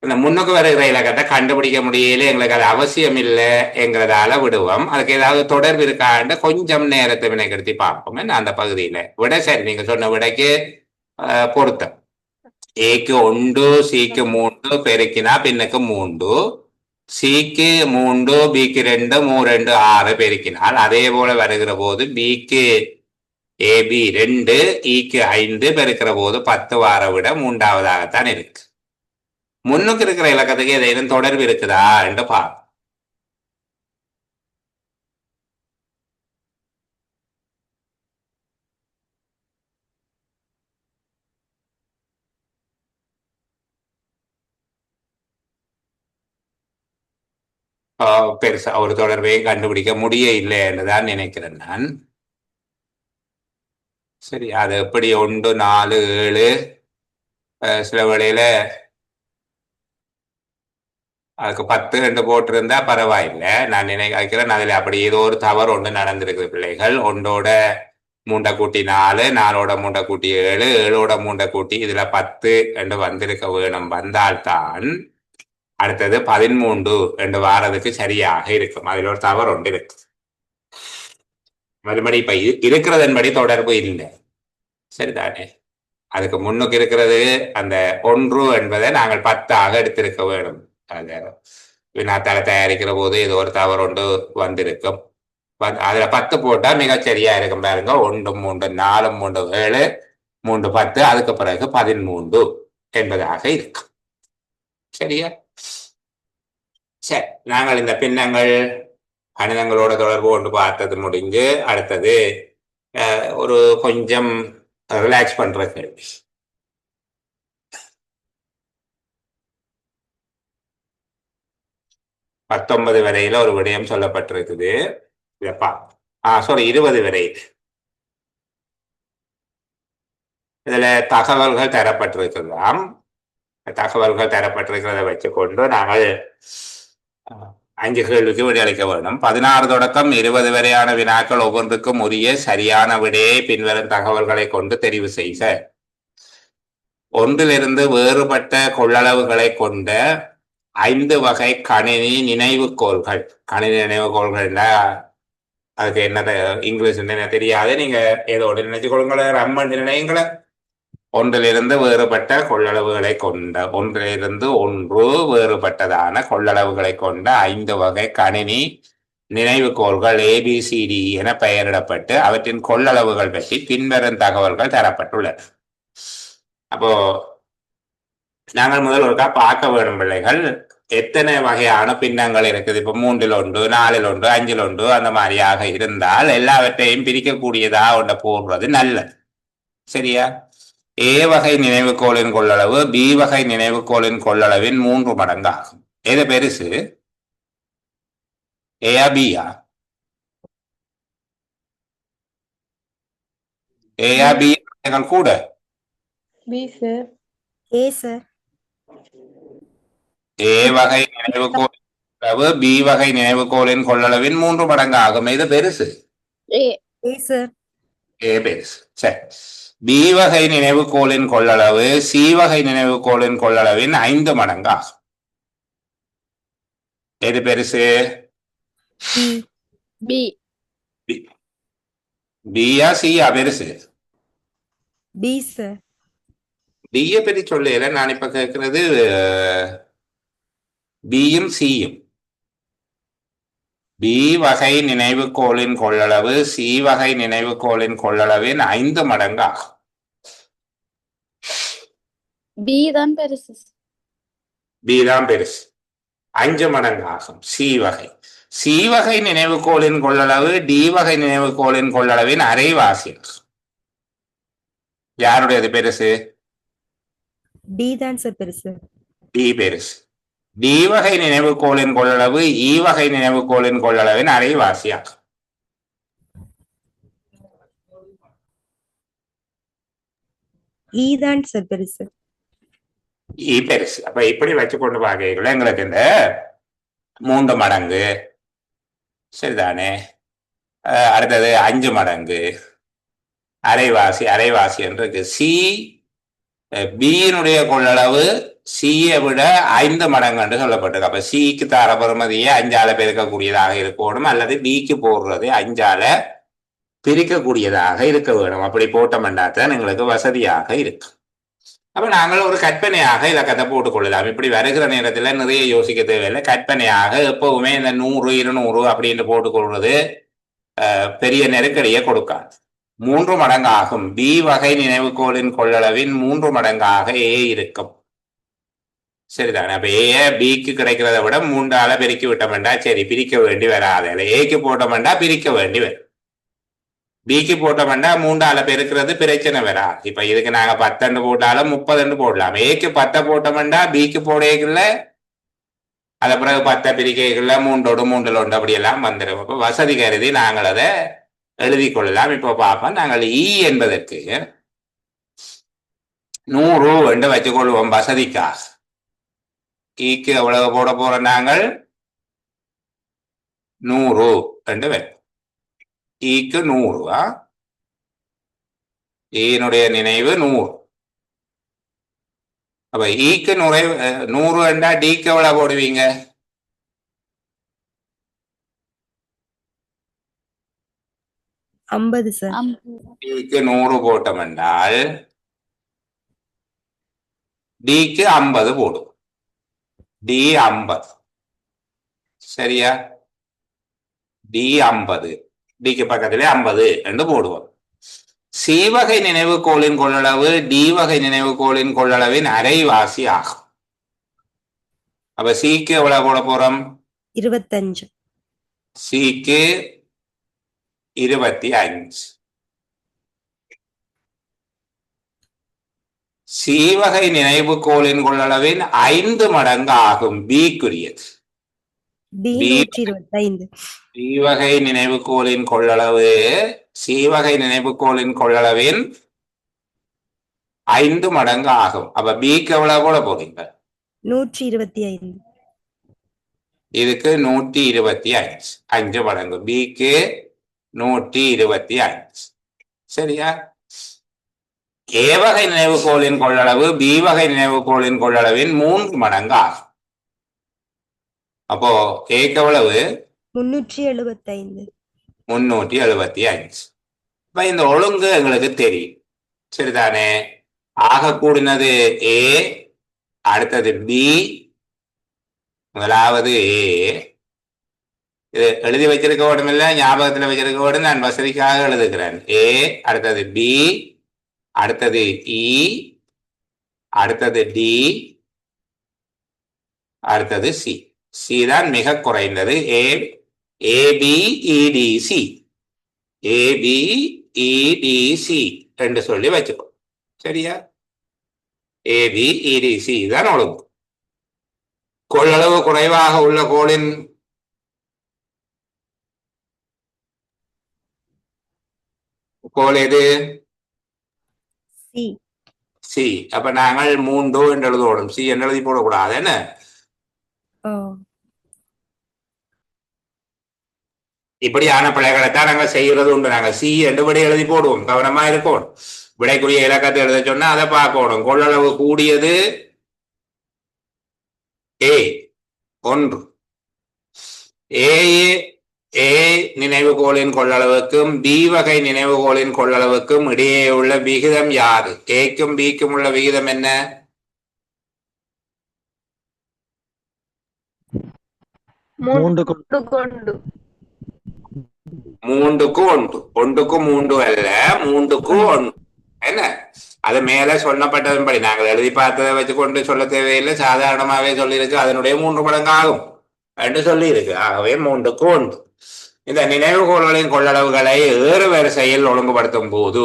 S1: இந்த முன்னுக்கு வருகிற இலக்கத்தை கண்டுபிடிக்க முடியல, எங்களுக்கு அது அவசியம் இல்லை என்கிறதால விடுவோம். அதுக்கு ஏதாவது தொடர்பு இருக்காண்டு கொஞ்சம் நேரத்தை வினைப்படுத்தி பார்ப்போம். அந்த பகுதியில விட சரி நீங்க சொன்ன விடைக்கு பொருத்தம். ஏக்கு 1 சிக்கு 3 பெருக்கினா பின்னுக்கு 3 சிக்கு 3 பிக்கு 2 3 2 6 பெருக்கினால் அதே போல வருகிற போது பிக்கு ஏபி 2 ஈக்கு 5 பெருக்கிற போது 10 வார விட மூன்றாவதாகத்தான் இருக்கு. முன்னுக்கு இருக்கிற இலக்கத்துக்கு ஏதேனும் தொடர்பு இருக்குதா என்று பார்ப்போம். பெருசா ஒரு தொடர்பையும் கண்டுபிடிக்க முடிய இல்லை என்றுதான் நினைக்கிறேன் நான். சரி, அது எப்படி 1 4 7 சில வேளையில அதுக்கு 10 2 போட்டிருந்தா பரவாயில்லை. நான் நினைக்கிறேன் அதுல அப்படி ஏதோ ஒரு தவறு ஒன்று நடந்திருக்குது. பிள்ளைகள் 1ஓட 3 கூட்டி 4, 4ஓட 3 கூட்டி 7, 7ஓட 3 கூட்டி இதுல 10 என்று வந்திருக்க வேணும். வந்தால்தான் அடுத்தது 13 என்று வாரதுக்கு சரியாக இருக்கும். அதுல ஒரு தவறு ஒன்று இருக்கு. மறுபடி இப்ப இருக்கிறதன்படி தொடர்பு இல்லை, சரிதானே? அதுக்கு முன்னுக்கு இருக்கிறது அந்த 1 என்பதை நாங்கள் 10ஆக எடுத்திருக்க வேணும். அந்த வினாத்தாள தயாரிக்கிற போது ஏதோ ஒரு தவறு ஒன்று வந்திருக்கும். அதுல 10 போட்டா மிகச்சரியா இருக்கும். பாருங்க, 1 3 4 3 7 3 10, அதுக்கு பிறகு 13 என்பதாக இருக்கு. சரியா? சரி, நாங்கள் இந்த பின்னங்கள் கணிதங்களோட தொடர்பு ஒன்று பார்த்தது முடிஞ்சு அடுத்தது ஒரு கொஞ்சம் ரிலாக்ஸ் பண்ற கேள்வி. பத்தொன்பது வரையில ஒரு விடயம் சொல்லப்பட்டிருக்குது. 20 வரையில் இதுல தகவல்கள் தரப்பட்டிருக்கலாம். தகவல்கள் தரப்பட்டிருக்கிறத வச்சுக்கொண்டு நாங்கள் 5 கேள்விக்கு விடையளிக்க வேண்டும். 16 தொடக்கம் 20 வரையான வினாக்கள் ஒவ்வொன்றுக்கும் உரிய சரியான விடையை பின்வரும் தகவல்களை கொண்டு தெரிவு செய்க. ஒன்றிலிருந்து வேறுபட்ட கொள்ளளவுகளை கொண்ட 5 வகை கணினி நினைவுகோள்கள். கணினி நினைவுகோள்கள்னா அதுக்கு என்ன இங்கிலீஷ் என்ன தெரியாது, நீங்க ஏதோடு நினைச்சு கொள்ளுங்கள, ரம்மன் நினைங்கள. ஒன்றிலிருந்து வேறுபட்ட கொள்ளளவுகளை கொண்ட, ஒன்றிலிருந்து ஒன்று வேறுபட்டதான கொள்ளளவுகளை கொண்ட 5 வகை கணினி நினைவுகோள்கள் ABCD என பெயரிடப்பட்டு அவற்றின் கொள்ளளவுகள் பற்றி பின்வரும் தகவல்கள் தரப்பட்டுள்ளன. அப்போ நாங்கள் முதல் ஒருக்கா பார்க்க வேணும் பிள்ளைகள், எத்தனை வகையான பின்னங்கள் இருக்குது. இப்போ 3ல் 1, 4ல் 1, 5ல் 1 அந்த மாதிரியாக இருந்தால் எல்லாவற்றையும் பிரிக்கக்கூடியதா ஒன்றை போடுறது நல்லது. சரியா? A வகை நினைவுகோளின் கொள்ளளவு B வகை நினைவுகோளின் கொள்ளளவின் 3 மடங்கு ஆகும். எது பெருசு? A B B கூட
S6: B sir.
S4: A sir.
S1: A வகை நினைவுகோளின் கொள்ளளவு B வகை நினைவுகோளின் கொள்ளளவின் 3 மடங்கு ஆகும். எது பெருசு?
S4: ஏ சார்.
S1: A பெருசு. சரி, B வகை நினைவுகோளின் கொள்ளளவு C வகை நினைவுகோளின் கொள்ளளவின் 5 மடங்கு ஆகும். எது பெருசு? பியா சியா பெருசு?
S4: B sir.
S1: டிய பற்றி சொல்லல, நான் இப்ப கேட்கிறது பியும் சியும். B வகை நினைவுகோளின் கொள்ளளவு C வகை நினைவுகோளின் கொள்ளளவின் 5 மடங்கு ஆகும்.
S6: பி தான் பெருசு.
S1: B தான் பெருசு, 5 மடங்கு ஆகும். C வகை நினைவுகோளின் கொள்ளளவு D வகை நினைவுகோளின் கொள்ளளவின் அரைவாசி. யாருடையது பெருசு?
S4: டி தான் சார் பெருசு.
S1: D பெருசு. D வகை நினைவுகோளின் கொள்ளளவு E வகை நினைவுகோளின் கொள்ளளவின் அரைவாசியாகும்.
S4: E தான் சார் பெருசு.
S1: E பெருசு. அப்ப இப்படி வச்சு கொண்டு பார்க்கல எங்களுக்கு இந்த 3 மடங்கு, சரிதானே? அடுத்தது 5 மடங்கு, அரைவாசி என்று இருக்கு. சி பியினுடைய கொள்ளளவு சியை விட 5 மடங்கு என்று சொல்லப்பட்டிருக்கு. அப்ப சிக்கு தர பெறுமதியை 5ஆல பெருக்கக்கூடியதாக இருக்கணும், அல்லது பிக்கு போடுறது 5ஆல பிரிக்கக்கூடியதாக இருக்க வேணும். அப்படி போட்டோம்னாத்தான் எங்களுக்கு வசதியாக இருக்கு. அப்ப நாங்கள் ஒரு கற்பனையாக இலக்கத்தை போட்டுக்கொள்ளலாம். இப்படி வருகிற நேரத்துல நிறைய யோசிக்க தேவையில்லை. கற்பனையாக எப்பவுமே இந்த 100 200 அப்படின்னு போட்டுக்கொள்வது பெரிய நெருக்கடியை கொடுக்காது. 3 மடங்காகும். பி வகை நினைவுகோளின் கொள்ளளவின் 3 மடங்காக ஏ இருக்கும். சரிதானே? அப்ப ஏ பிக்கு கிடைக்கிறத விட 3ஆல பெருக்கி விட்டோம்டா சரி, பிரிக்க வேண்டி வராது. ஏக்கு போட்டோம்டா பிரிக்க வேண்டி வரும். பிக்கு போட்டோம்டா 3ஆல பெருக்கிறது பிரச்சனை வராது. இப்ப இதுக்கு நாங்க 10 போட்டாலும் 30 போடலாம். ஏக்கு 10 போட்டோம்டா பிக்கு போடல, அது பிறகு 10 பிரிக்கல 3 3 அப்படியெல்லாம் வந்துடும். இப்ப வசதி கருதி நாங்கள் அதை எழுதி கொள்ளலாம். இப்போ பார்ப்போம். நாங்கள் இ என்பதற்கு 100 என்று வச்சுக்கொள்வோம் வசதிக்காக. ஈக்கு எவ்வளவு போட போறோம்? நாங்கள் 100 என்று வைப்போம். ஈக்கு 100. ஈனுடைய நினைவு 100. அப்ப ஈக்கு 100 என்றா டிக்கு எவ்வளவு போடுவீங்க?
S4: சார்.
S1: டிக்கு 100 போட்டோம் என்றால் டிக்கு 50 போடும். டி 50. சரியா? டி 50. டிக்கு பக்கத்திலே 50 என்று போடுவோம். சி வகை நினைவுகோளின் கொள்ளளவு டி வகை நினைவுகோளின் கொள்ளளவின் அரைவாசி ஆகும். அப்ப சிக்கு எவ்வளவு போட போறோம்?
S4: 25.
S1: சிக்கு 25. சி வகை நினைவுகோளின் கொள்ளளவின் 5 மடங்கு ஆகும். பிக்குரியது.
S4: பி 125.
S1: சி வகை நினைவுகோளின் கொள்ளளவு சி வகை நினைவுகோளின் கொள்ளளவின் 5 மடங்கு ஆகும். அப்ப பிக்கு எவ்வளவு போட போறீங்க?
S4: 125.
S1: இதுக்கு 125. 5 மடங்கு. பிக்கு 125. சரியா? ஏ வகை நினைவுகோளின் கொள்ளளவு பி வகை நினைவுகோளின் கொள்ளளவின் 3 மடங்கு ஆகும். அப்போ ஏக்கு எவ்வளவு?
S4: 375.
S1: 375. இப்ப இந்த ஒழுங்கு எங்களுக்கு தெரியும். சரிதானே? ஆக கூடினது ஏ, அடுத்தது பி, முதலாவது ஏ. இது எழுதி வச்சிருக்க வேண்டும் இல்ல, ஞாபகத்துல வச்சிருக்க வேண்டும். நான் வசதிக்காக எழுதுகிறேன். ஏ, அடுத்தது பி, அடுத்தது இ, அடுத்தது டி, அடுத்தது சி. சி தான் மிக குறைந்தது. ஏபிஇடிசி ஏபிஇடிசி என்று சொல்லி வச்சுக்கோ. சரியா? ஏபிஇடிசி தான் ஒழுங்கு. கொள்ளளவு குறைவாக உள்ள கோளின் கோள் எது?
S4: சி.
S1: சி. அப்ப நாங்கள் 3 என்று எழுதோடும். சி என்று எழுதி போடக்கூடாது. என்ன? இப்படியான பிழைகளைத்தான் நாங்கள் செய்யறது உண்டு. நாங்கள் சி என்று விடை எழுதி போடுவோம். கவனமா இருக்கும். விடைக்குரிய இலக்கத்தை எழுத சொன்னா அதை பார்க்கணும். கொள்ளளவு கூடியது ஏ 1. ஏ நினைவுகோளின் கொள்ளளவுக்கும் பி வகை நினைவுகோளின் கொள்ளளவுக்கும் இடையே உள்ள விகிதம் யாது? ஏக்கும் பிக்கும் உள்ள விகிதம் என்ன?
S2: 3
S1: 3க்கு 1. 1க்கு 3 அல்ல, 3க்கு 1. என்ன? அது மேல சொல்லப்பட்டதன்படி நாங்கள் எழுதி பார்த்ததை வச்சுக்கொண்டு சொல்ல தேவையில்லை. சாதாரணமாகவே சொல்லியிருக்கு அதனுடைய 3 மடங்கு ஆகும் என்று சொல்லி இருக்கு. ஆகவே 3க்கு 1. இந்த நினைவுகோள்களின் கொள்ளளவுகளை ஏறு வரிசையில் ஒழுங்குபடுத்தும் போது,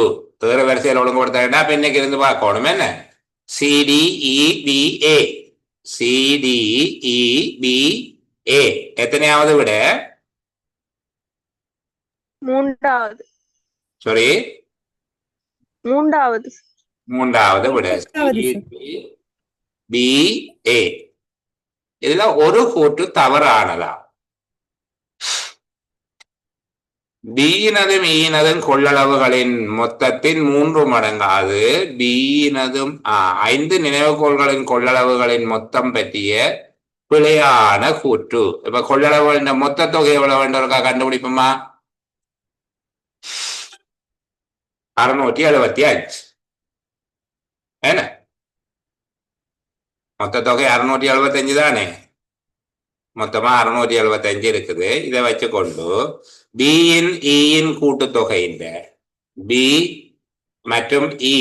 S1: ஏறு வரிசையில் ஒழுங்குபடுத்த வேண்டாம். இன்னைக்கு இருந்து பார்க்கணும். என்ன? CDEBA CDEBA எத்தனையாவது விட?
S5: 3வது.
S1: சாரி,
S5: 3வது.
S1: 3வது விட. CDEBA. இதுல ஒரு கூற்று தவறானதா? பியினதும் ஈனதும் கொள்ளளவுகளின் மொத்தத்தின் 3 மடங்காது பியினதும் 5 நினைவுகோள்களின் கொள்ளளவுகளின் மொத்தம் பற்றிய பிழையான கூற்று. இப்ப கொள்ளளவுகளின் மொத்த தொகை எவ்வளவு வேண்டவர்களா கண்டுபிடிப்போமா? 675. என்ன? மொத்த தொகை 675 தானே? மொத்தமா 675 இருக்குது. இதை வச்சுக்கொண்டு பியின் ஈயின் கூட்டுத்தொகை பி மற்றும் இ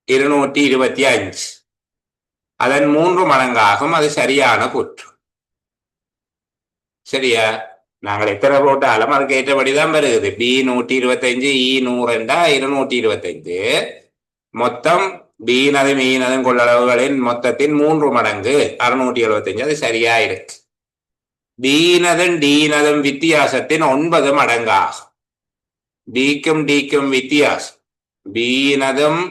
S1: 225 அதன் 3 மடங்காகும். அது சரியான கூற்று. சரியா? நாங்கள் எத்தனை போட்டாலும் அதுக்கு ஏற்றபடிதான் வருகிறது. பி 125 இ 100 225 மொத்தம் பீனதும் ஈனதும் கொள்ளளவுகளின் மொத்தத்தின் 3 மடங்கு 675. அது சரியா இருக்கு. பீனதும் டீனதும் வித்தியாசத்தின் 9 மடங்காகும். பிக்கும் டிக்கும் வித்தியாசம், பீனதும்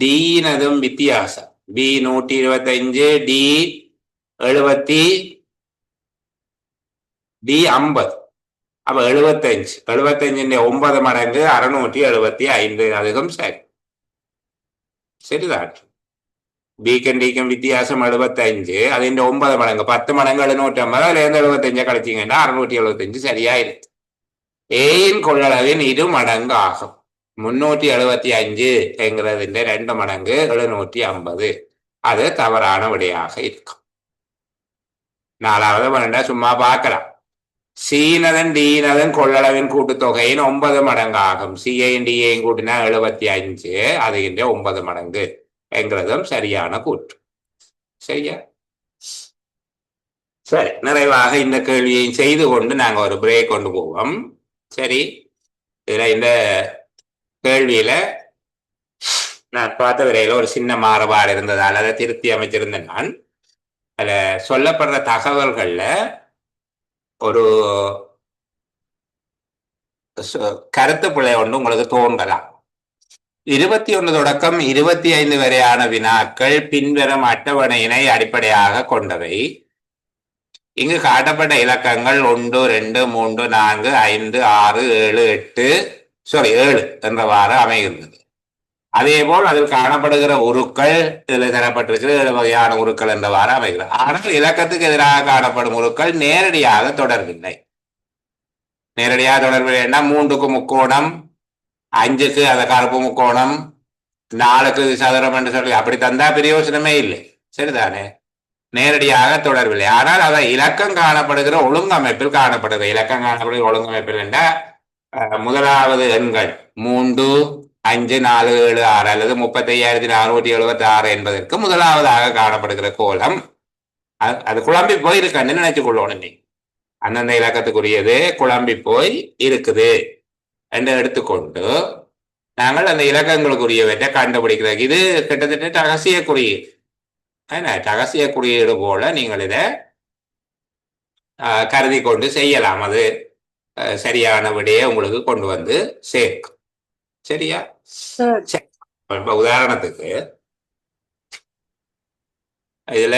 S1: டீனதும் வித்தியாசம். B 125 D 70 D 50. அப்ப 75 9 மடங்கு 675. அதுவும் சரி. சரிதான். பிக்கும் டிக்கும் வித்தியாசம் 75. അതിന്റെ 9 மடங்கு 10 மடங்கு 750. அதுல இருந்து 75 கழிச்சிங்கன்னா 675 சரியா இருக்கு. ஏயின் கொள்ளளவின் 2 மடங்கு ஆகும். 375 என்கிறதிന്റെ 2 மடங்கு 750. அது தவறான விடையாக இருக்கும். 4வது வேண்டா சும்மா பார்க்கலாம். சீனதன் டீனதன் கொள்ளளவின் கூட்டுத்தொகையின் 9 மடங்கு ஆகும். சியையும் டியையும் கூட்டினா 75. அதுகின்ற 9 மடங்கு என்கிறதும் சரியான கூற்று. சரியா? சரி, நிறைவாக இந்த கேள்வியை செய்து கொண்டு நாங்க ஒரு பிரேக் கொண்டு போவோம். சரி, இதுல இந்த கேள்வியில நான் பார்த்த வரையில ஒரு சின்ன மாறுபாடு இருந்ததால் அதை திருத்தி அமைச்சிருந்தேன். நான் அதுல சொல்லப்படுற தகவல்கள்ல ஒரு கருத்து பிழை ஒன்று உங்களுக்கு தோன்றலாம். 21 தொடக்கம் 25 வரையான வினாக்கள் பின்வரும் அட்டவணையினை அடிப்படையாக கொண்டவை. இங்கு காட்டப்பட்ட இலக்கங்கள் 1 2 3 4 5 6 7 7 என்றவாறு அமைகின்றது. அதே போல் அதில் காணப்படுகிற உருக்கள் இதில் தரப்பட்டிருக்கிற 7 வகையான உருக்கள் என்றவாறு அமைகிறது. ஆனால் இலக்கத்துக்கு எதிராக காணப்படும் உருக்கள் நேரடியாக தொடர்பில்லை. நேரடியாக தொடர்பில்லைன்னா 3க்கு முக்கோணம், 5க்கு அந்த கருப்பு முக்கோணம், 4க்கு சதுரம் என்று சொல்லி அப்படி தந்தா பிரயோசனமே இல்லை. சரிதானே? நேரடியாக தொடர்பில்லை. ஆனால் அதை இலக்கம் காணப்படுகிற ஒழுங்கமைப்பில் காணப்படுகிறது. இலக்கம் காணப்படுகிற ஒழுங்கமைப்பில் என்றால் முதலாவது எண்கள் 3 5 4 7 6 அல்லது 35,476 என்பதற்கு முதலாவதாக காணப்படுகிற கோலம் அது குழம்பி போய் இருக்குன்னு நினைச்சுக் கொள்ளணும். நீ அந்தந்த இலக்கத்துக்குரியது குழம்பி போய் இருக்குது என்று எடுத்துக்கொண்டு நாங்கள் அந்த இலக்கங்களுக்குரியவற்றை கண்டுபிடிக்கிறது. இது கிட்டத்தட்ட ரகசிய குறியீடு. ரகசிய குறியீடு போல நீங்கள் இதை கருதி கொண்டு செய்யலாம். அது சரியான விடையை உங்களுக்கு கொண்டு வந்து சேர்க்கும். சரியா? இப்ப உதாரணத்துக்கு இதுல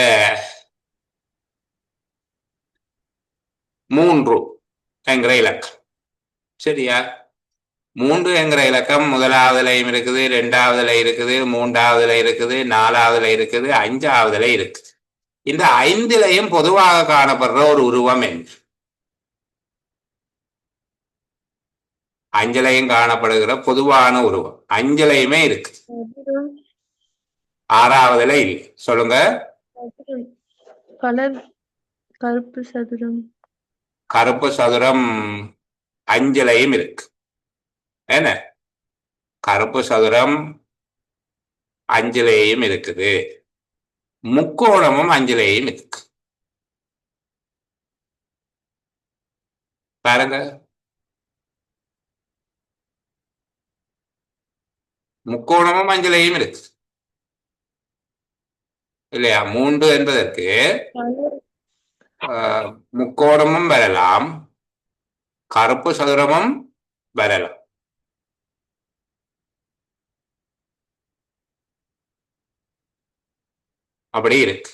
S1: 3 என்கிற இலக்கம். சரியா? 3 என்கிற இலக்கம் முதலாவதுலையும் இருக்குது, 2வதுல இருக்குது, 3வதுல இருக்குது, 4வதுல இருக்குது, 5வதுல இருக்கு. இந்த 5லையும் பொதுவாக காணப்படுற ஒரு உருவம் என்ன? 5லையும் காணப்படுகிற பொதுவான உருவம் 5லையுமே இருக்கு. 6வதுல இல்லை. சொல்லுங்க.
S6: கருப்பு சதுரம்.
S1: கருப்பு சதுரம் 5லையும் இருக்கு. என்ன? கருப்பு சதுரம் 5லையும் இருக்குது. முக்கோணமும் 5லையும் இருக்கு. பாருங்க, முக்கோணமும் 5லையும் இருக்கு இல்லையா? 3 என்பதற்கு முக்கோணமும் வரலாம், கருப்பு சதுரமும் வரலாம். அப்படி இருக்கு.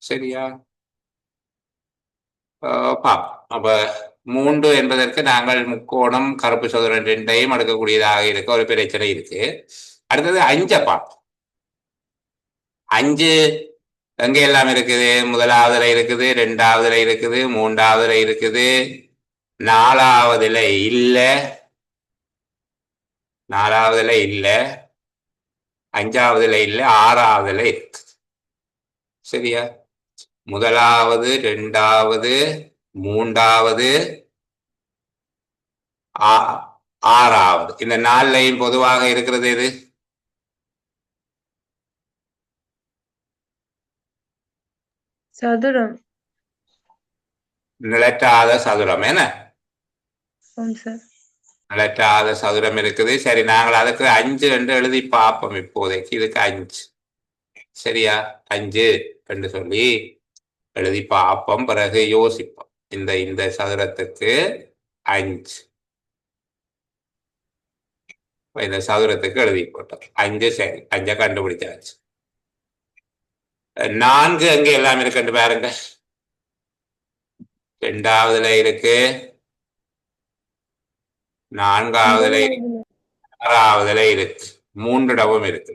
S1: சரியா? அப்ப 3 என்பதற்கு நாங்கள் முக்கோணம் கருப்பு சதுரம் 2ஐயும் எடுக்கக்கூடியதாக இருக்க ஒரு பிரச்சனை இருக்கு. அடுத்தது 5 பார்ப்போம். 5 எங்க எல்லாம் இருக்குது? முதலாவதுல இருக்குது, 2வதுல இருக்குது, 3வதுல இருக்குது, 4வதுல இல்ல, 4வதுல இல்ல, 5வதுல இல்ல, 6வதுல இருக்கு. சரியா? முதலாவது, 2வது, 3வது, ஆறாவது. இந்த நாலுலையும் பொதுவாக இருக்கிறது எது?
S5: சதுரம்.
S1: நிலற்றாத சதுரம். என்ன
S5: சார்
S1: நிலற்றாத சதுரம் இருக்குது. சரி, நாங்கள் அதுக்கு 5 என்று எழுதி பார்ப்போம். இப்போதைக்கு இதுக்கு 5. சரியா? 5 என்று சொல்லி எழுதி பார்ப்போம். பிறகு யோசிப்போம். இந்த சதுரத்துக்கு 5, இந்த சதுரத்துக்கு எழுதி போட்டோம் 5. சரி, 5 கண்டுபிடிச்சாச்சு. 4 அங்க எல்லாம் இருக்குன்னு பாருங்க. 2ஆவதுல இருக்கு, 4ஆவதுல இருக்கு, 6ஆவதுல இருக்கு, 3 இடமும் இருக்கு,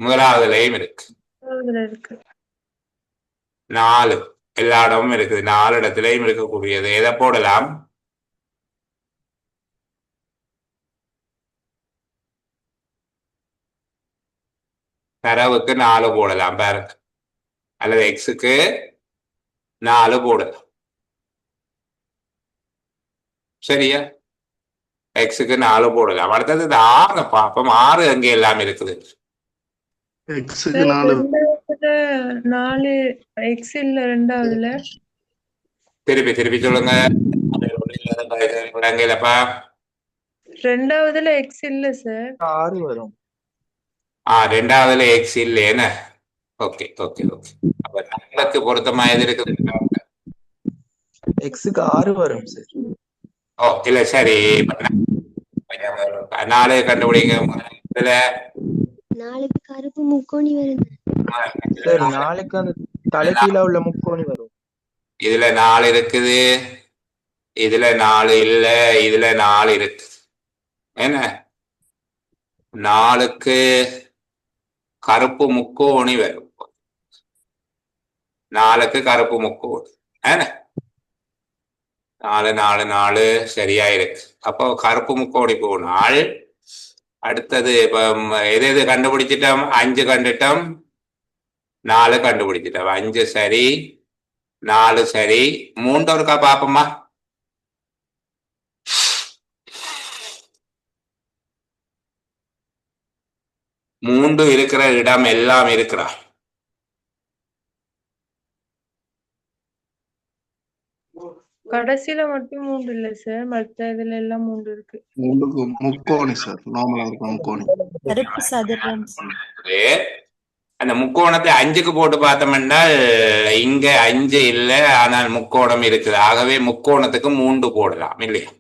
S1: 1ஆவதுலயும் இருக்கு, 4 எல்லா இடமும் இருக்குது. 4 இடத்துலயும் இருக்கக்கூடியது. எதை போடலாம்? தரவுக்கு 4 போடலாம் பாருங்க, அல்லது எக்ஸுக்கு 4 போடலாம். சரியா? எக்ஸுக்கு 4 போடலாம். அடுத்தது இந்த 6 பார்ப்போம். 6 அங்கே எல்லாம் இருக்குது.
S9: எக்ஸுக்கு 4.
S5: 4 எக்ஸ் இல்ல 2ஆவதுல.
S1: திருப்பி சொல்லுங்க. இல்லப்பா,
S5: 2ஆவதுல எக்ஸ் இல்ல சார்.
S2: 6 வரும்.
S1: 2ஆவதுல எக்ஸ் இல்லைன்னு. ஓகே. அப்ப நம்மளுக்கு பொருத்தமா எது இருக்குது?
S2: எக்ஸுக்கு 6 வரும் சார்.
S1: ஓ இல்ல, சரி. 4 கண்டுபிடிங்க. இதுல
S4: 4க்கு கருப்பு முக்கோணி வருது
S2: சார். 4க்கு அந்த தலைகீழ உள்ள முக்கோணி வரும்.
S1: இதுல 4 இருக்குது, இதுல 4 இல்ல, இதுல 4 இருக்கு. என்ன 4க்கு கருப்பு முக்கோணி வரும். 4க்கு கருப்பு முக்கோணி. என்ன 4 4 4 சரியா இருக்கு. அப்போ கருப்பு முக்கோணி போனால் அடுத்தது இப்ப எது கண்டுபிடிச்சிட்டோம்? 5 கண்டுட்டோம், 4 கண்டுபிடிச்சிட்டோம். 5 சரி, 4 சரி. 3 ஒருக்கா பாப்போமா? மூன்று இருக்கிற இடம் எல்லாம் இருக்கிறா.
S5: கடைசியில மட்டும் 3 இல்ல சார், மத்த இதுல எல்லாம் 3 இருக்கு.
S9: 3க்கு முக்கோணி சார், நார்மலா இருக்கும் முக்கோணி.
S4: கருப்பு சதுரம்.
S1: அந்த முக்கோணத்தை 5க்கு போட்டு பார்த்தோம்னா இங்க 5 இல்லை, ஆனால் முக்கோணம் இருக்குது. ஆகவே முக்கோணத்துக்கு 3 போடலாம் இல்லையா?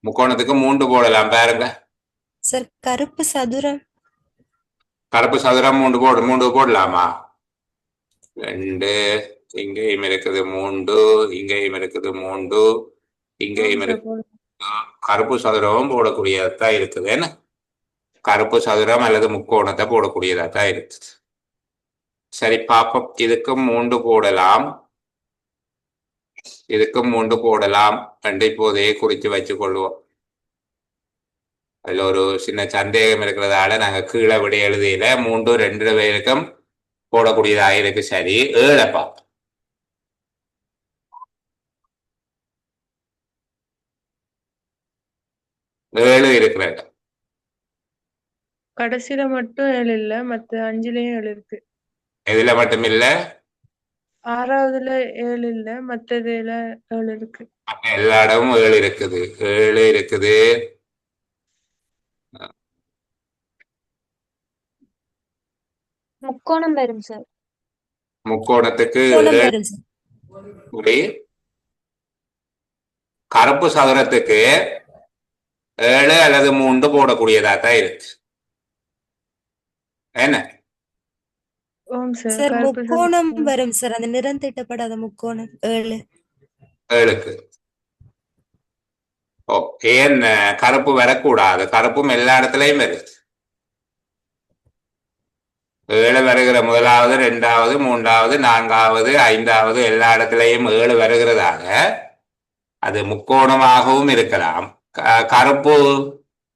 S1: முக்கோணத்துக்கு 3 போடலாம் பாருங்க.
S4: சார் கருப்பு சதுரம்.
S1: கருப்பு சதுரம் 3 போடலாமா? 2 இங்கேயும் இருக்குது, 3 இங்கேயும் இருக்குது, 3 இங்கேயும் இருக்கு. கருப்பு சதுரமும் போடக்கூடியதான் இருக்குது. என்ன கருப்பு சதுரம் அல்லது முக்கோணத்தை போடக்கூடியதான் இருக்குது. சரி பாப்போம். இதுக்கும் 3 போடலாம், இதுக்கும் 3 போடலாம் என்று இப்போதே குறித்து வச்சுக் கொள்வோம். அதுல ஒரு சின்ன சந்தேகம் இருக்கிறதால நாங்க கீழே விட எழுதியில 3 2 பேருக்கும் போடக்கூடியதாக இருக்கு. சரி, 7 பார்ப்போம். 7 இருக்கிற இடம்
S5: கடைசியில மட்டும் 7 இல்ல, மத்த 5லயும் 7 இருக்கு.
S1: எதுல மட்டும் இல்ல?
S5: 6ஆவதுல 7 இல்ல, மத்ததுல 7 இருக்கு.
S1: எல்லா இடமும் 7 இருக்குது. 7 இருக்குது.
S6: முக்கோணம் வரும் சார்.
S1: முக்கோணத்துக்கு கருப்பு சதுரத்துக்கு 7 அல்லது 3 போடக்கூடியதா தான் இருக்கு. என்ன
S4: சார் முக்கோணம் வரும் சார், அந்த நிறம் தீட்டப்படாத முக்கோணம்
S1: 7க்கு. ஓ, ஏன் கருப்பு வரக்கூடாது? கருப்பும் எல்லா இடத்துலயும் வருது. 7 வருகிற 1வது 2வது 3வது 4வது 5வது எல்லா இடத்துலயும் 7 வருகிறதாக அது முக்கோணமாகவும் இருக்கலாம், கருப்பு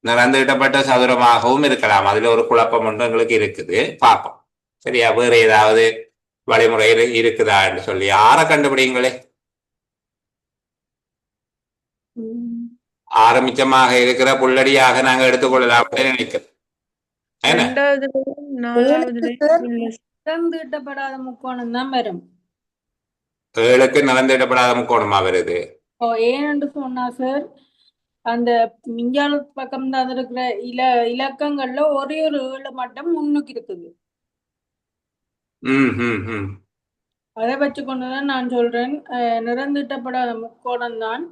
S1: நிறந்தீட்டப்பட்ட சதுரமாகவும் இருக்கலாம். அதுல ஒரு குழப்பம் ஒன்று எங்களுக்கு இருக்குது. பார்ப்போம். சரியா? வேறு ஏதாவது வழிமுறை இருக்குதா என்று சொல்லி ஆற கண்டுபிடிங்களே. ஆரம்பிச்சமாக இருக்கிற புள்ளடியாக நாங்க எடுத்துக்கொள்ளலாம் அப்படின்னு நினைக்கிறேன். என்ன
S3: ஏழுக்கு திறந்துவிட்டப்படாத முக்கோணம் தான் வரும்.
S1: 7க்கு நிலந்திடப்படாத முக்கோணமா வருது.
S3: ஏன்னு சொன்னா சார், அந்த மிஞ்சால பக்கம் தான் இருக்கிற இலக்கங்கள்ல ஒரே ஒரு 7 மட்டும் முன்னுக்கு இருக்குது. அதை வச்சுக்கொண்டுதான் நான் சொல்றேன் நிறந்திட்டப்படாத முக்கோணம் தான்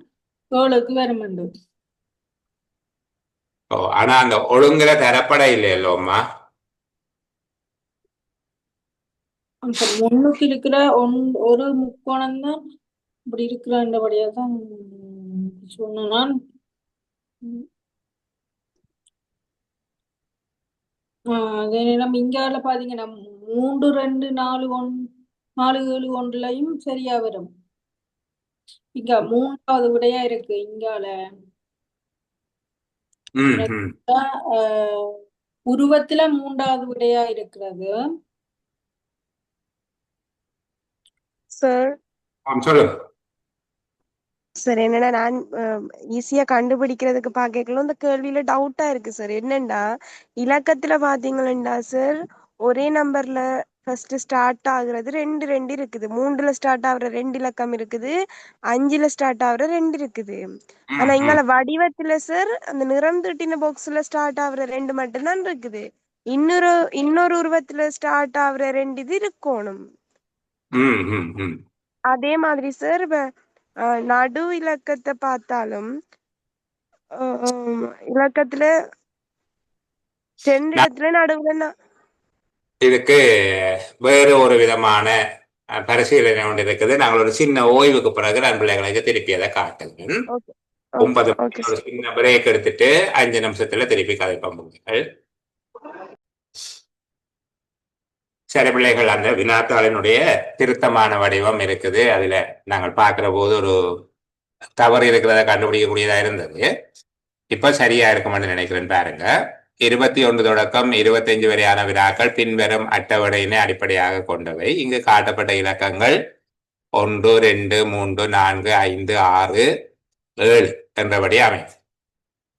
S3: 7க்கு வரும் என்று.
S1: ஆனா அந்த ஒழுங்குல தரப்பட இல்லையல்லோம்மா.
S3: முன்னுக்கு இருக்கிற ஒரு முக்கோணம் தான் இப்படி இருக்கிறபடியா தான் சொன்னேன் நான். அதே நேரம் இங்கால பாத்தீங்கன்னா 3 2 4 4 7 1 சரியா வரும். இங்க 3வது விடையா இருக்கு இங்கால. உருவத்துல 3வது விடையா இருக்கிறது.
S5: சார்
S1: சொல்லுங்க
S5: சார், என்னன்னா நான் ஈஸியா கண்டுபிடிக்கிறதுக்கு பாக்கலாம் இந்த கேள்வியில டவுட்டா இருக்கு சார். என்னண்டா இலக்கத்துல பாத்தீங்கன்னா சார், ஒரே நம்பர்ல ஃபர்ஸ்ட் ஸ்டார்ட் ஆகுறது 2 2 இருக்குது, 3ல ஸ்டார்ட் ஆகுற 2 இலக்கம் இருக்குது, 5ல ஸ்டார்ட் ஆகுற 2 இருக்குது. ஆனா இங்கால வடிவத்துல சார் அந்த நிறம் தீட்டின பாக்ஸ்ல ஸ்டார்ட் ஆகுற 2 மட்டும்தான் இருக்குது. இன்னொரு உருவத்துல ஸ்டார்ட் ஆகுற 2 இது இருக்கணும். அதே மாதிரி சார் நடு இலக்கத்தை பார்த்தாலும் இலக்கத்துல 2 இடத்துல நடுவுல
S1: இதுக்கு வேறு ஒரு விதமான பரிசீலனை ஒன்று இருக்குது. நாங்கள் ஒரு சின்ன ஓய்வுக்கு பிறகு நான் பிள்ளைகளுக்கு திருப்பி அதை காட்டுகிறேன். 9 சின்ன பிரேக் எடுத்துட்டு 5 நிமிஷத்துல திருப்பி கதைப்போம். சரி பிள்ளைகள், அந்த வினாத்தாளினுடைய திருத்தமான வடிவம் இருக்குது. அதுல நாங்கள் பார்க்கிற போது ஒரு தவறு இருக்கிறத கண்டுபிடிக்கக்கூடியதா இருந்தது. இப்ப சரியா இருக்கும்னு நினைக்கிறேன். பாருங்க, 21 தொடக்கம் 25 வரையான வினாக்கள் பின்வரும் அட்டவணையினை அடிப்படையாக கொண்டவை. இங்கு காட்டப்பட்ட இலக்கங்கள் 1 2 3 4 5 6 7 என்றபடி அமையும்.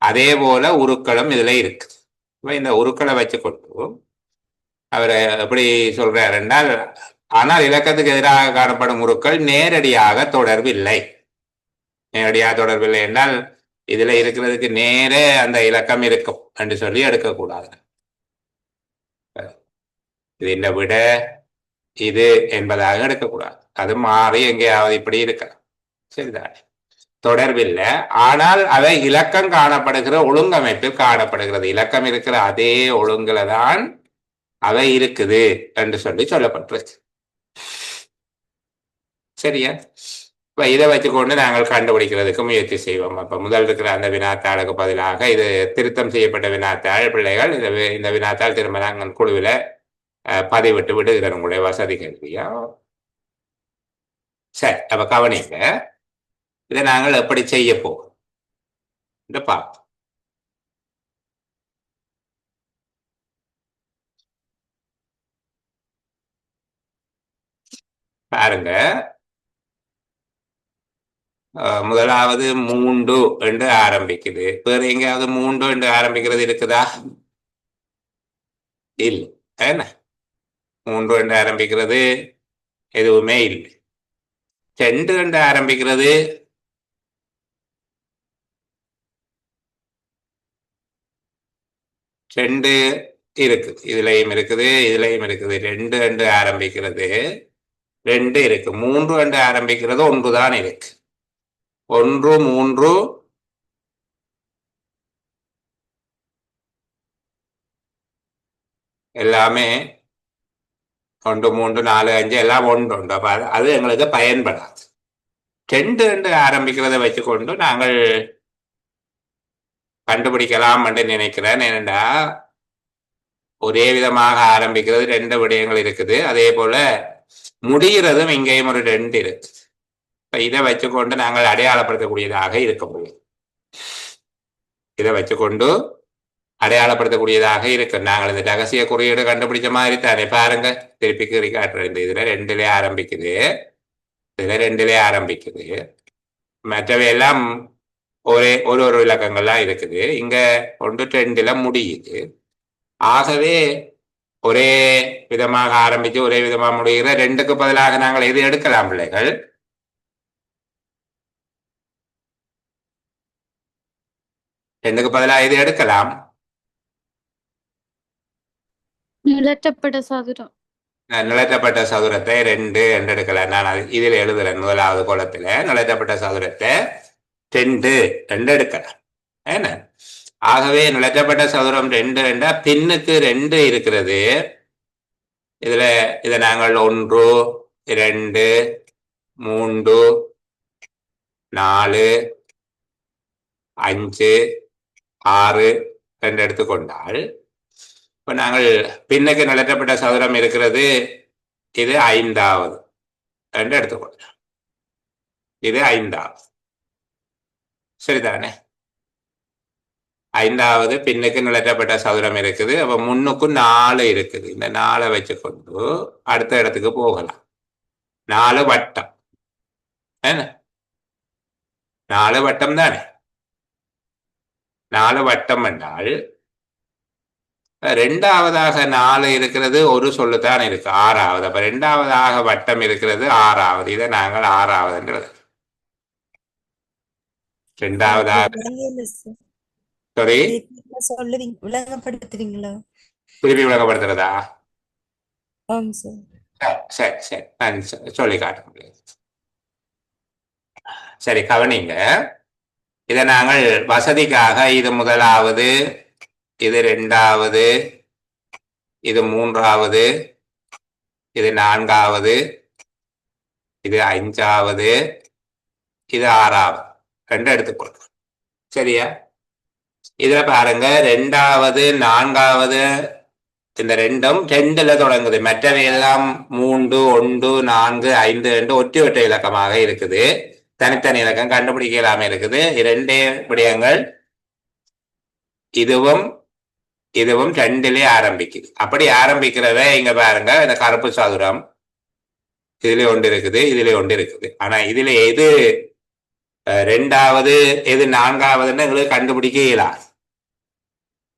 S1: அதே போல உருக்களும் இதுல இருக்கு. இந்த உருக்களை வச்சு கொண்டு அவர் எப்படி சொல்றார் என்றால், ஆனால் இலக்கத்துக்கு எதிராக காணப்படும் உருக்கள் நேரடியாக தொடர்பில்லை. நேரடியாக தொடர்பில்லை என்றால் இதுல இருக்கிறதுக்கு நேரே அந்த இலக்கம் இருக்கும் என்று சொல்லி எடுக்கக்கூடாது. இது இந்த விட இது என்பதாக எடுக்கக்கூடாது. அது மாறி எங்கேயாவது இப்படி இருக்கலாம். சரிதான், தொடர்பில்லை. ஆனால் அவை இலக்கம் காணப்படுகிற ஒழுங்கமைப்பில் காணப்படுகிறது. இலக்கம் இருக்கிற அதே ஒழுங்குல தான் அவை இருக்குது என்று சொல்லி சொல்லப்பட்டிருக்கு. சரியா? இப்ப இதை வச்சுக்கொண்டு நாங்கள் கண்டுபிடிக்கிறதுக்கு முயற்சி செய்வோம். அப்ப முதல் இருக்கிற அந்த வினாத்தாளுக்கு பதிலாக இது திருத்தம் செய்யப்பட்ட வினாத்தாள். பிள்ளைகள் இந்த வினாத்தாள் திரும்ப நாங்கள் குழுவில பதிவிட்டு விடுகிறோம் உங்களுடைய வசதி கேள்வியா. சரி, அப்ப கவனிங்க, இதை நாங்கள் எப்படி செய்ய போகிறோம் பார்ப்போம். பாருங்க, முதலாவது 3 என்று ஆரம்பிக்குது. வேற எங்கேயாவது 3 என்று ஆரம்பிக்கிறது இருக்குதா? இல்லை. என்ன 3 என்று ஆரம்பிக்கிறது எதுவுமே இல்லை. 2 என்று ஆரம்பிக்கிறது ரெண்டு இருக்குது, இதுலயும் இருக்குது, இதுலயும் இருக்குது. 2 என்று ஆரம்பிக்கிறது 2 இருக்கு. 3 என்று ஆரம்பிக்கிறது 1 தான் இருக்கு. 1 3 எல்லாமே 1 3 4 5 எல்லாம் 1 உண்டு. அப்ப அது எங்களுக்கு பயன்படாது. 2 என்று ஆரம்பிக்கிறத வச்சுக்கொண்டு நாங்கள் கண்டுபிடிக்கலாம் என்று நினைக்கிறேன். ஏனென்றா ஒரே விதமாக ஆரம்பிக்கிறது 2 விடயங்கள் இருக்குது. அதே போல முடிகிறதும் இங்கேயும் ஒரு 2 இருக்கு. இப்ப இதை வச்சுக்கொண்டு நாங்கள் அடையாளப்படுத்தக்கூடியதாக இருக்க முடியும். இதை வச்சுக்கொண்டு அடையாளப்படுத்தக்கூடியதாக இருக்கு. நாங்கள் இந்த ரகசிய குறியீடு கண்டுபிடிச்ச மாதிரி தானே பாருங்க, திருப்பி கீறி காட்டுறேன். இந்த இதுல 2லே ஆரம்பிக்குது, இதுல 2லே ஆரம்பிக்குது, மற்றவை எல்லாம் ஒரு இலக்கங்கள்லாம் இருக்குது. இங்க 1 2ல முடியுது. ஆகவே ஒரே விதமாக ஆரம்பிச்சு ஒரே விதமாக முடிகிற 2க்கு பதிலாக நாங்கள் எது எடுக்கலாம் பிள்ளைகள்? ரெண்டுக்கு பதிலாக எது எடுக்கலாம்?
S10: நிலட்டப்பட்ட சதுரம்.
S1: நிலத்தப்பட்ட சதுரத்தை 2 என்று எடுக்கலாம். நான் இதில் எழுதுறேன். முதலாவது கோலத்துல நிலத்தப்பட்ட சதுரத்தை 2 என்று எடுக்கலாம். என்ன? ஆகவே நிலத்தப்பட்ட சதுரம் 2 என்றா பின்னுக்கு 2 இருக்கிறது. இதை நாங்கள் 1 2 3 4 5 6 என்று எடுத்துக்கொண்டால், இப்ப நாங்கள் பின்னுக்கு நிலத்தப்பட்ட சதுரம் இருக்கிறது, இது 5வது என்று எடுத்துக்கொள்ளலாம். இது 5வது, சரிதானே? 5வது பின்னுக்கு நிலத்தப்பட்ட சதுரம் இருக்குது. அப்ப முன்னுக்கு 4 இருக்குது. இந்த 4 வச்சுக்கொண்டு அடுத்த இடத்துக்கு போகலாம். 4 வட்டம், என்ன? 4 வட்டம் தானே? 4 வட்டம் என்றால் 2வதாக 4 இருக்கிறது, ஒரு சொல்லுதான் இருக்கு, 6வது. அப்ப 2வதாக வட்டம் இருக்கிறது 6வது. இதை நாங்கள் 6வது என்று 2வதாக சரி
S4: சொல்லுவீங்க, விளங்கப்படுத்துவீங்களா?
S1: திருப்பி விளங்கப்படுத்துறதா?
S4: ஆம் சார்.
S1: சரி சரி, நான் சொல்லி காட்ட முடியாது. சரி, கவனிங்க. இதை நாங்கள் வசதிக்காக இது 1வது, இது 2வது, இது 3வது, இது 4வது, இது 5வது, இது 6வது ரெண்டு எடுத்துக்கொள்ளும். சரியா? இதுல பாருங்க, 2வது 4வது இந்த 2ம் 2ல தொடங்குது. மற்றவை எல்லாம் 3 1 4 5 2 ஒற்றை இலக்கமாக இருக்குது. தனித்தனி இலக்கம் கண்டுபிடிக்கலாம இருக்குது. 2 விடயங்கள். இதுவும் 2லே ஆரம்பிக்குது. அப்படி ஆரம்பிக்கிறத இங்க பாருங்க, இந்த கருப்பு சதுரம் இதுல ஒன்று இருக்குது, இதுல ஒன்று இருக்குது. ஆனா இதுல எது 2வது எது 4வதுன்னு எங்களுக்கு கண்டுபிடிக்க இயலாது.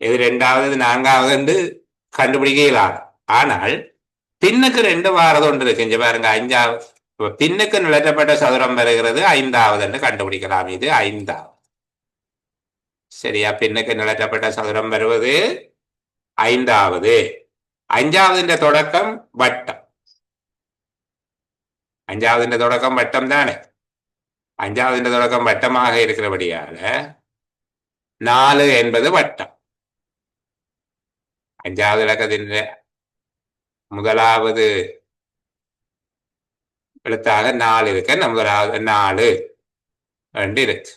S1: எது 2வது எது 4வது கண்டுபிடிக்க இயலாது. ஆனால் பின்னுக்கு 2 வாரது ஒன்று இருக்கு. இங்க பாருங்க, 5வது பின்னுக்கு நிலத்தப்பட்ட சதுரம் வருகிறது 5வது என்று கண்டுபிடிக்கலாம். இது 5வது. சரியா? பின்னுக்கு நிலத்தப்பட்ட சதுரம் வருவது 5வது. 5வது தொடக்கம் வட்டம். 5வது தொடக்கம் வட்டம் தானே? 5வது தொடக்கம் வட்டமாக இருக்கிறபடியால 4 என்பது வட்டம். 5வது இலக்கத்தின் 1வது எழுத்தாக 4 இருக்கு. 1வது 4 ரெண்டு இருக்கு.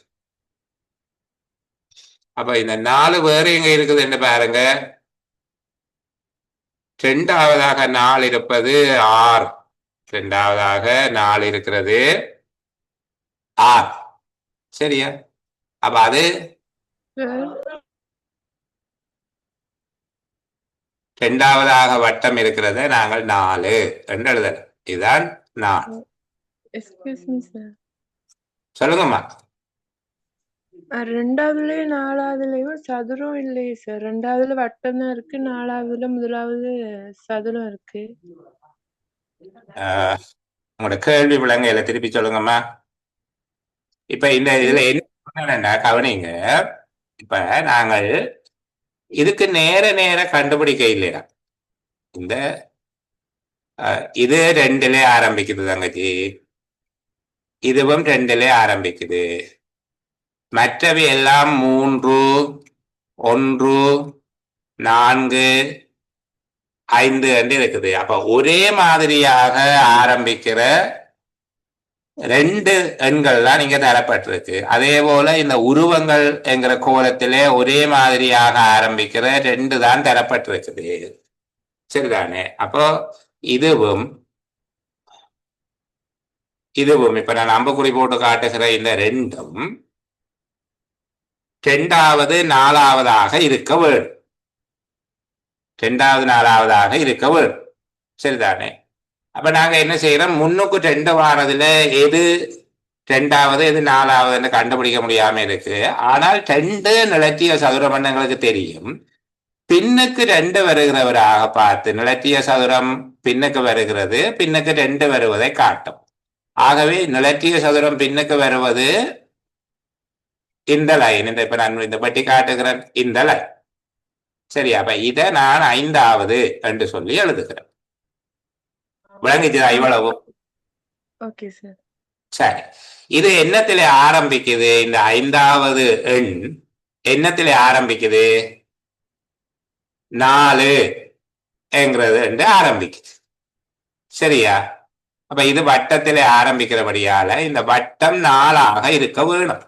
S1: அப்ப இந்த 4 வேறு எங்க இருக்குது என்று பாருங்க. 2வதாக 4 இருப்பது 6. 2வதாக 4 இருக்கிறது 6. சரியா? அப்ப அது 2வதாக வட்டம் இருக்கிறத நாங்கள் 4 என்று எழுதலாம். இதுதான் 4. சொல்லுங்கம்மா.
S5: 2வதுலயும் 4வதுலயும் சதுரம் இல்லையே சார். 2வதுல வட்டம் தான் இருக்கு, 4வதுல 1வது சதுரம் இருக்கு.
S1: உங்களோட கேள்வி விளங்கையில திருப்பி சொல்லுங்கம்மா. இப்ப இந்த இதுல என்ன கவனிங்க. இப்ப நாங்கள் இதுக்கு நேர கண்டுபிடிக்க இல்லையா? இந்த இது 2லே ஆரம்பிக்குது தங்கச்சி, இதுவும் 2லே ஆரம்பிக்குது. மற்றவை எல்லாம் 3 1 4 5 என்று இருக்குது. அப்ப ஒரே மாதிரியாக ஆரம்பிக்கிற 2 எண்கள் தான் இங்க தரப்பட்டிருக்கு. அதே போல இந்த உருவங்கள் என்கிற கோலத்திலே ஒரே மாதிரியாக ஆரம்பிக்கிற 2 தான் தரப்பட்டிருக்குது. சரிதானே? அப்போ இதுவும் இப்ப நான் அம்புக்குறி போட்டு காட்டுகிற இந்த 2ம் இரண்டாவது நாலாவதாக இருக்க வேண்டும். இரண்டாவது நாலாவதாக இருக்க வேண்டும். சரிதானே? அப்ப நாங்க என்ன செய்யறோம், முன்னுக்கு 2 வாரதுல எது ரெண்டாவது எது நாலாவதுன்னு கண்டுபிடிக்க முடியாம இருக்கு. ஆனால் 2 நிலத்திய சதுரம் எங்களுக்கு தெரியும். பின்னுக்கு 2 வருகிறவராக பார்த்து நிலத்திய சதுரம் பின்னுக்கு வருகிறது, பின்னுக்கு 2 வருவதை காட்டும். ஆகவே நிலத்திய சதுரம் பின்னுக்கு வருவது இந்த லைன். இப்ப நான் இந்த பட்டி காட்டுகிறேன், இந்த லைன். சரி, அப்ப இதை நான் 5வது என்று சொல்லி எழுதுகிறேன். விளங்குச்சுதா இவ்வளவு?
S5: Okay sir.
S1: சரி, இது என்னத்திலே ஆரம்பிக்குது? இந்த 5வது எண் என்னத்திலே ஆரம்பிக்குது? 4 என்கிறது என்று ஆரம்பிக்குது. சரியா? அப்ப இது வட்டத்திலே ஆரம்பிக்கிறபடியால இந்த வட்டம் 4ஆக இருக்க வேணும்.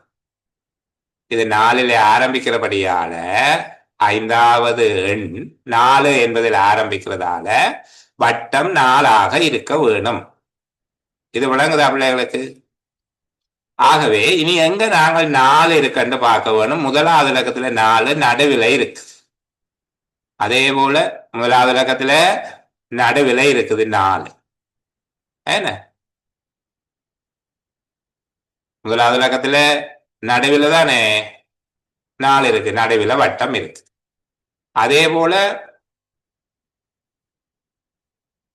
S1: இது 4லே ஆரம்பிக்கிறபடியால 5வது எண் 4 என்பதில் ஆரம்பிக்கிறதால வட்டம் 4ஆக இருக்க வேணும். இது விளங்குதா பிள்ளைகளுக்கு? ஆகவே இனி எங்க நாங்கள் 4 இருக்குன்னு பார்க்க வேணும். முதலாவது இலக்கத்துல 4 நடுவில இருக்கு. அதே போல முதலாவது இலக்கத்துல நடுவில இருக்குது 4. என்ன முதலாவது இலக்கத்துல நடுவில தானே 4 இருக்கு, நடுவில வட்டம் இருக்கு. அதே போல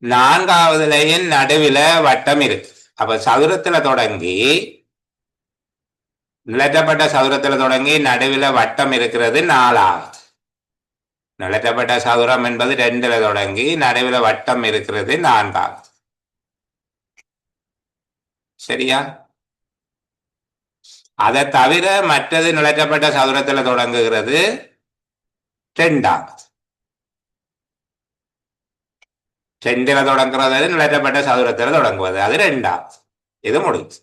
S1: 4வதுலயும் நடுவில வட்டம் இருக்கு. அப்ப சதுரத்துல தொடங்கி நிலத்தப்பட்ட சதுரத்துல தொடங்கி நடுவில வட்டம் இருக்கிறது 4வது. நிலத்தப்பட்ட சதுரம் என்பது 2ல தொடங்கி நடுவில வட்டம் இருக்கிறது 4வது. சரியா? அதை தவிர மற்றது நிலத்தப்பட்ட சதுரத்துல தொடங்குகிறது 2வது. 2ல தொடங்குறது நிலத்தப்பட்ட சதுரத்துல தொடங்குவது, அது 2வது. இது முடிச்சு.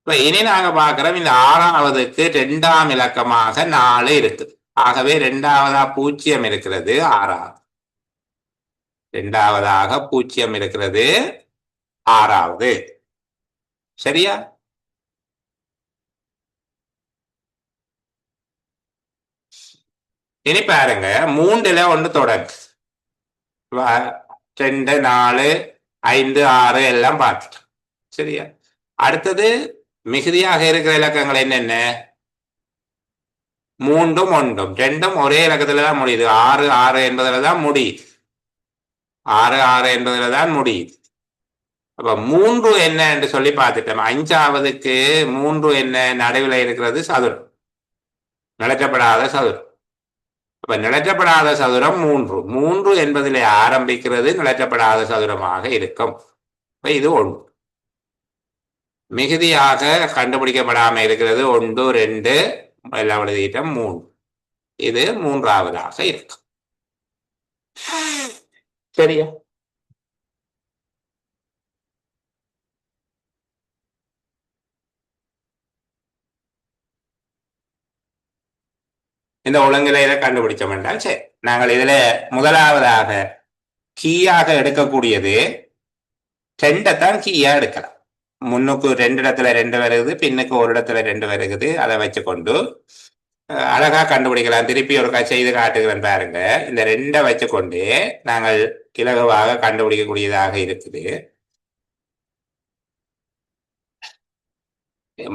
S1: இப்ப இனி நாங்க பார்க்கிறோம், இந்த 6வதுக்கு 2ஆம் இலக்கமாக 4 இருக்குது. ஆகவே 2வதா 0 இருக்கிறது 6வது. 2வதாக 0 இருக்கிறது 6வது. சரியா? இனி பாருங்க, 3ல ஒன்று தொடங்கு. 2, 4, 5, 6 எல்லாம் பார்த்துட்டோம். சரியா? அடுத்தது மிகுதியாக இருக்கிற இலக்கங்கள் என்னென்ன? 3ம் 1ம் 2ம் ஒரே இலக்கத்துல தான் முடியுது. 6, 6 என்பதுல தான் முடியுது. 6, 6 என்பதுல தான் முடியுது. அப்ப 3 என்ன என்று சொல்லி பார்த்துட்டோம். 5வதுக்கு 3 என்ன? நடுவில் இருக்கிறது சதுரம், நிலச்சப்படாத சதுரம். அப்ப நிலச்சப்படாத சதுரம் 3. 3 என்பதிலே ஆரம்பிக்கிறது நிலச்சப்படாத சதுரமாக இருக்கும். இது 1. மிகுதியாக கண்டுபிடிக்கப்படாம இருக்கிறது 1, 2 எல்லாம் எழுதிட்டோம் 3. இது 3வதாக இருக்கும். சரியா? இந்த ஒழுங்குல இதை கண்டுபிடிச்சோம் என்றால் சரி. நாங்கள் இதுல முதலாவதாக கீயாக எடுக்கக்கூடியது 2ஐத்தான் கீயா எடுக்கலாம். முன்னுக்கு 2 இடத்துல 2 வருகுது, பின்னுக்கு ஒரு இடத்துல 2 வருகுது. அதை வச்சுக்கொண்டு அழகா கண்டுபிடிக்கலாம். திருப்பி ஒரு செய்து காட்டுகிறேன் பாருங்க. இந்த 2ஐ வச்சுக்கொண்டு நாங்கள் இலகுவாக கண்டுபிடிக்கக்கூடியதாக இருக்குது.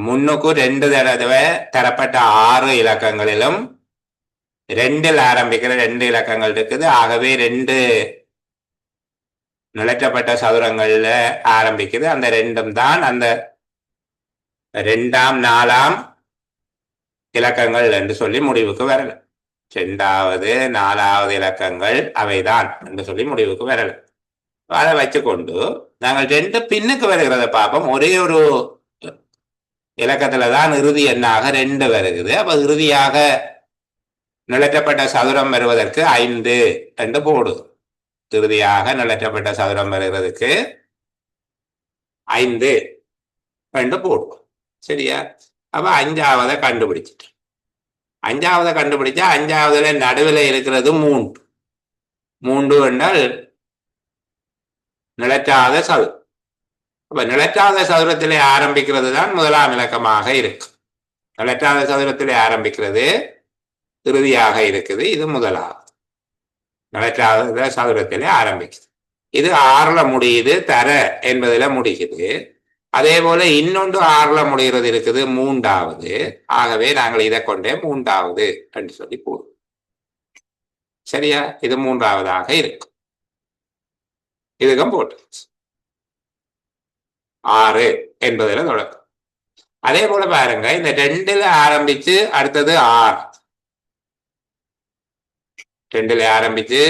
S1: முன்னுக்கு 2 தடவை தரப்பட்ட 6 இலக்கங்களிலும் 2ல் ஆரம்பிக்கிற 2 இலக்கங்கள் இருக்குது. ஆகவே 2 நிலச்சப்பட்ட சதுரங்கள்ல ஆரம்பிக்குது. அந்த 2ம் தான் அந்த 2ஆம் 4ஆம் இலக்கங்கள் என்று சொல்லி முடிவுக்கு வரல. 2வது 4வது இலக்கங்கள் அவைதான் என்று சொல்லி முடிவுக்கு வரல. அதை வச்சுக்கொண்டு நாங்கள் 2 பின்னுக்கு வருகிறத பார்ப்போம். ஒரே ஒரு இலக்கத்துல தான் இறுதி எண்ணாக 2 வருகிறது. அப்ப இறுதியாக நிலச்சப்பட்ட சதுரம் வருவதற்கு 5 என்று போடுது. இறுதியாக நிலச்சப்பட்ட சதுரம் வருகிறதுக்கு 5 என்று போடுவோம். சரியா? அப்ப 5வதை கண்டுபிடிச்சிட்டு 5வதை கண்டுபிடிச்சா 5வதுல நடுவில் இருக்கிறது 3. 3 என்றால் நிலச்சாத சதுரம். அப்ப நிலச்சாத சதுரத்திலே ஆரம்பிக்கிறது தான் முதலாம் இலக்கமாக இருக்கு. நிலற்றாத சதுரத்திலே ஆரம்பிக்கிறது, இறுதியாக இருக்குது. இது முதலாவது நிலற்றாத சதுரத்திலே ஆரம்பிக்குது. இது 6ல முடியுது, தர என்பதுல முடிக்குது. அதே போல இன்னொன்று 6ல முடிகிறது இருக்குது, 3வது. ஆகவே நாங்கள் இதை கொண்டே 3வது என்று சொல்லி போடுவோம். சரியா? இது 3வதாக இருக்கும். இதுக்கும் போட்டு 6 என்பதுல தொடக்கம். அதே போல பாருங்க, இந்த 2ல ஆரம்பிச்சு அடுத்தது 6, 2ல ஆரம்பிச்சு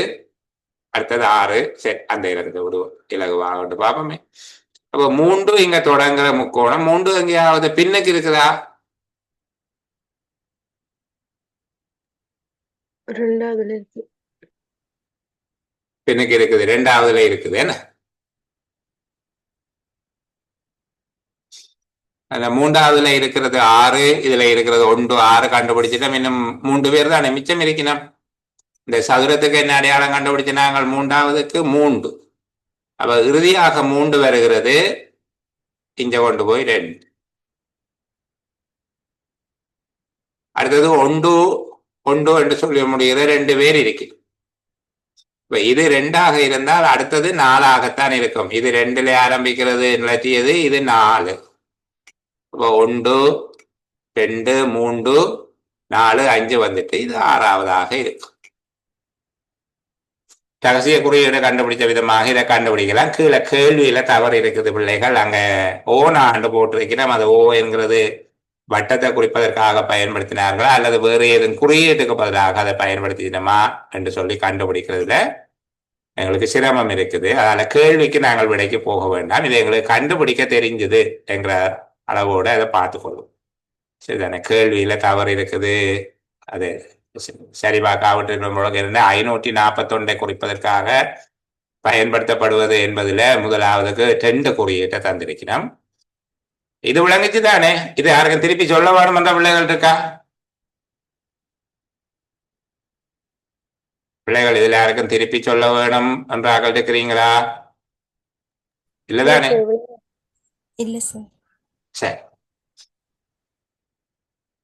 S1: அடுத்தது 6. சரி, அந்த இலக்கத்தை விடுவோம், இலகுவாக பார்ப்போமே. அப்ப 3 இங்க தொடங்குற முக்கோணம். 3 எங்கேயாவது பின்னுக்கு இருக்குதா?
S6: 2வதுல இருக்கு.
S1: பின்னுக்கு இருக்குது, 2வதுல இருக்குது. என்ன அந்த 3வதுல இருக்கிறது 6, இதுல இருக்கிறது 1, 6 கண்டுபிடிச்சிட்டோம். இன்னும் 3 பேர் தானே மிச்சம் இருக்கணும். இந்த சதுரத்துக்கு என்ன அடையாளம் கண்டுபிடிச்சு நாங்கள் 3வதுக்கு 3. அப்ப இறுதியாக 3 வருகிறது, இங்க கொண்டு போய் 2. அடுத்தது 1 என்று சொல்லி முடிகிறது, 2 பேர் இருக்கு. இப்ப இது 2ஆக இருந்தால் அடுத்தது 4ஆகத்தான் இருக்கும். இது 2ல ஆரம்பிக்கிறது, நிலத்தியது. இது 4. அப்ப 1, 2, 3, 4, 5 வந்துட்டு இது 6வதாக இருக்கும். ரகசிய குறியீடு கண்டுபிடிச்ச விதமாக இதை கண்டுபிடிக்கலாம். கீழே கேள்வியில தவறு இருக்குது பிள்ளைகள். அங்க ஓனாண்டு போட்டிருக்கிறோம். அது ஓ என்கிறது வட்டத்தை குறிப்பதற்காக பயன்படுத்தினார்களா அல்லது வேறு ஏதும் குறியீட்டுக்கு பதிலாக அதை பயன்படுத்தினோமா என்று சொல்லி கண்டுபிடிக்கிறதுல எங்களுக்கு சிரமம் இருக்குது. அதனால கேள்விக்கு நாங்கள் விடைக்கு போக வேண்டாம். இதை எங்களுக்கு கண்டுபிடிக்க தெரிஞ்சது என்கிற அளவோடு அதை பார்த்துக்கொள்ளும். சரிதானே? கேள்வியில தவறு இருக்குது, அது சரி பார்க்காவிட்டு 541 குறிப்பதற்காக பயன்படுத்தப்படுவது என்பதில் முதலாவதுக்கு 2 குறியீட்டை தந்திருக்கிறோம். இது விளங்குச்சு தானே? இது யாருக்கும் திருப்பி சொல்ல வேணும் என்ற பிள்ளைகள் இருக்கா? பிள்ளைகள் இதுல யாருக்கும் திருப்பி சொல்ல வேணும் என்றாக இருக்கிறீங்களா? இல்லதானே?
S4: இல்ல சார்.
S1: சரி,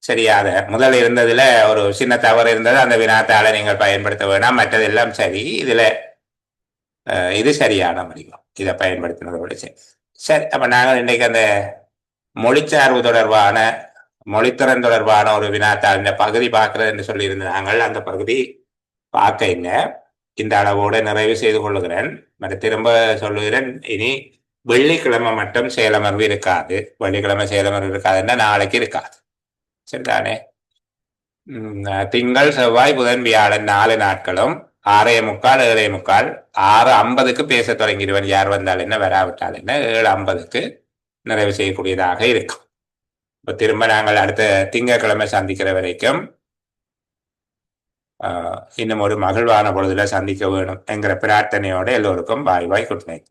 S1: சரியாக முதல் இருந்ததுல ஒரு சின்ன தவறு இருந்தது. அந்த வினாத்தாளை நீங்கள் பயன்படுத்த வேணாம். மற்றதெல்லாம் சரி. இதுல இது சரியான வடிவம். இதை பயன்படுத்தினதோட சரி. சரி, அப்ப நாங்கள் இன்றைக்கு அந்த மொழிச்சார்பு தொடர்பான, மொழித்திறன் தொடர்பான ஒரு வினாத்தாள் இந்த பகுதி பார்க்கிறது என்று சொல்லி இருந்தாங்கள். அந்த பகுதி பார்க்க இல்லை. இந்த அளவோடு நிறைவு செய்து கொள்ளுகிறேன். திரும்ப சொல்லுகிறேன், இனி வெள்ளிக்கிழமை மட்டும் செயலமர்வு இருக்காது. வெள்ளிக்கிழமை செயலமர்வு இருக்காதுன்னா நாளைக்கு இருக்காது. சரிதானே? திங்கள், செவ்வாய், புதன், வியாழன் 4 நாட்களும் 6:45, 7:45, 6:50 பேச தொடங்கிடுவேன். யார் வந்தால் என்ன, வராவிட்டால் என்ன, 7:50 நிறைவு செய்யக்கூடியதாக இருக்கும். இப்போ திரும்ப நாங்கள் அடுத்த திங்கட்கிழமை சந்திக்கிற வரைக்கும் இன்னும் ஒரு மகிழ்வான பொழுதுல சந்திக்க வேணும் என்கிற பிரார்த்தனையோடு எல்லோருக்கும் பாய் பாய், குட் நைட்.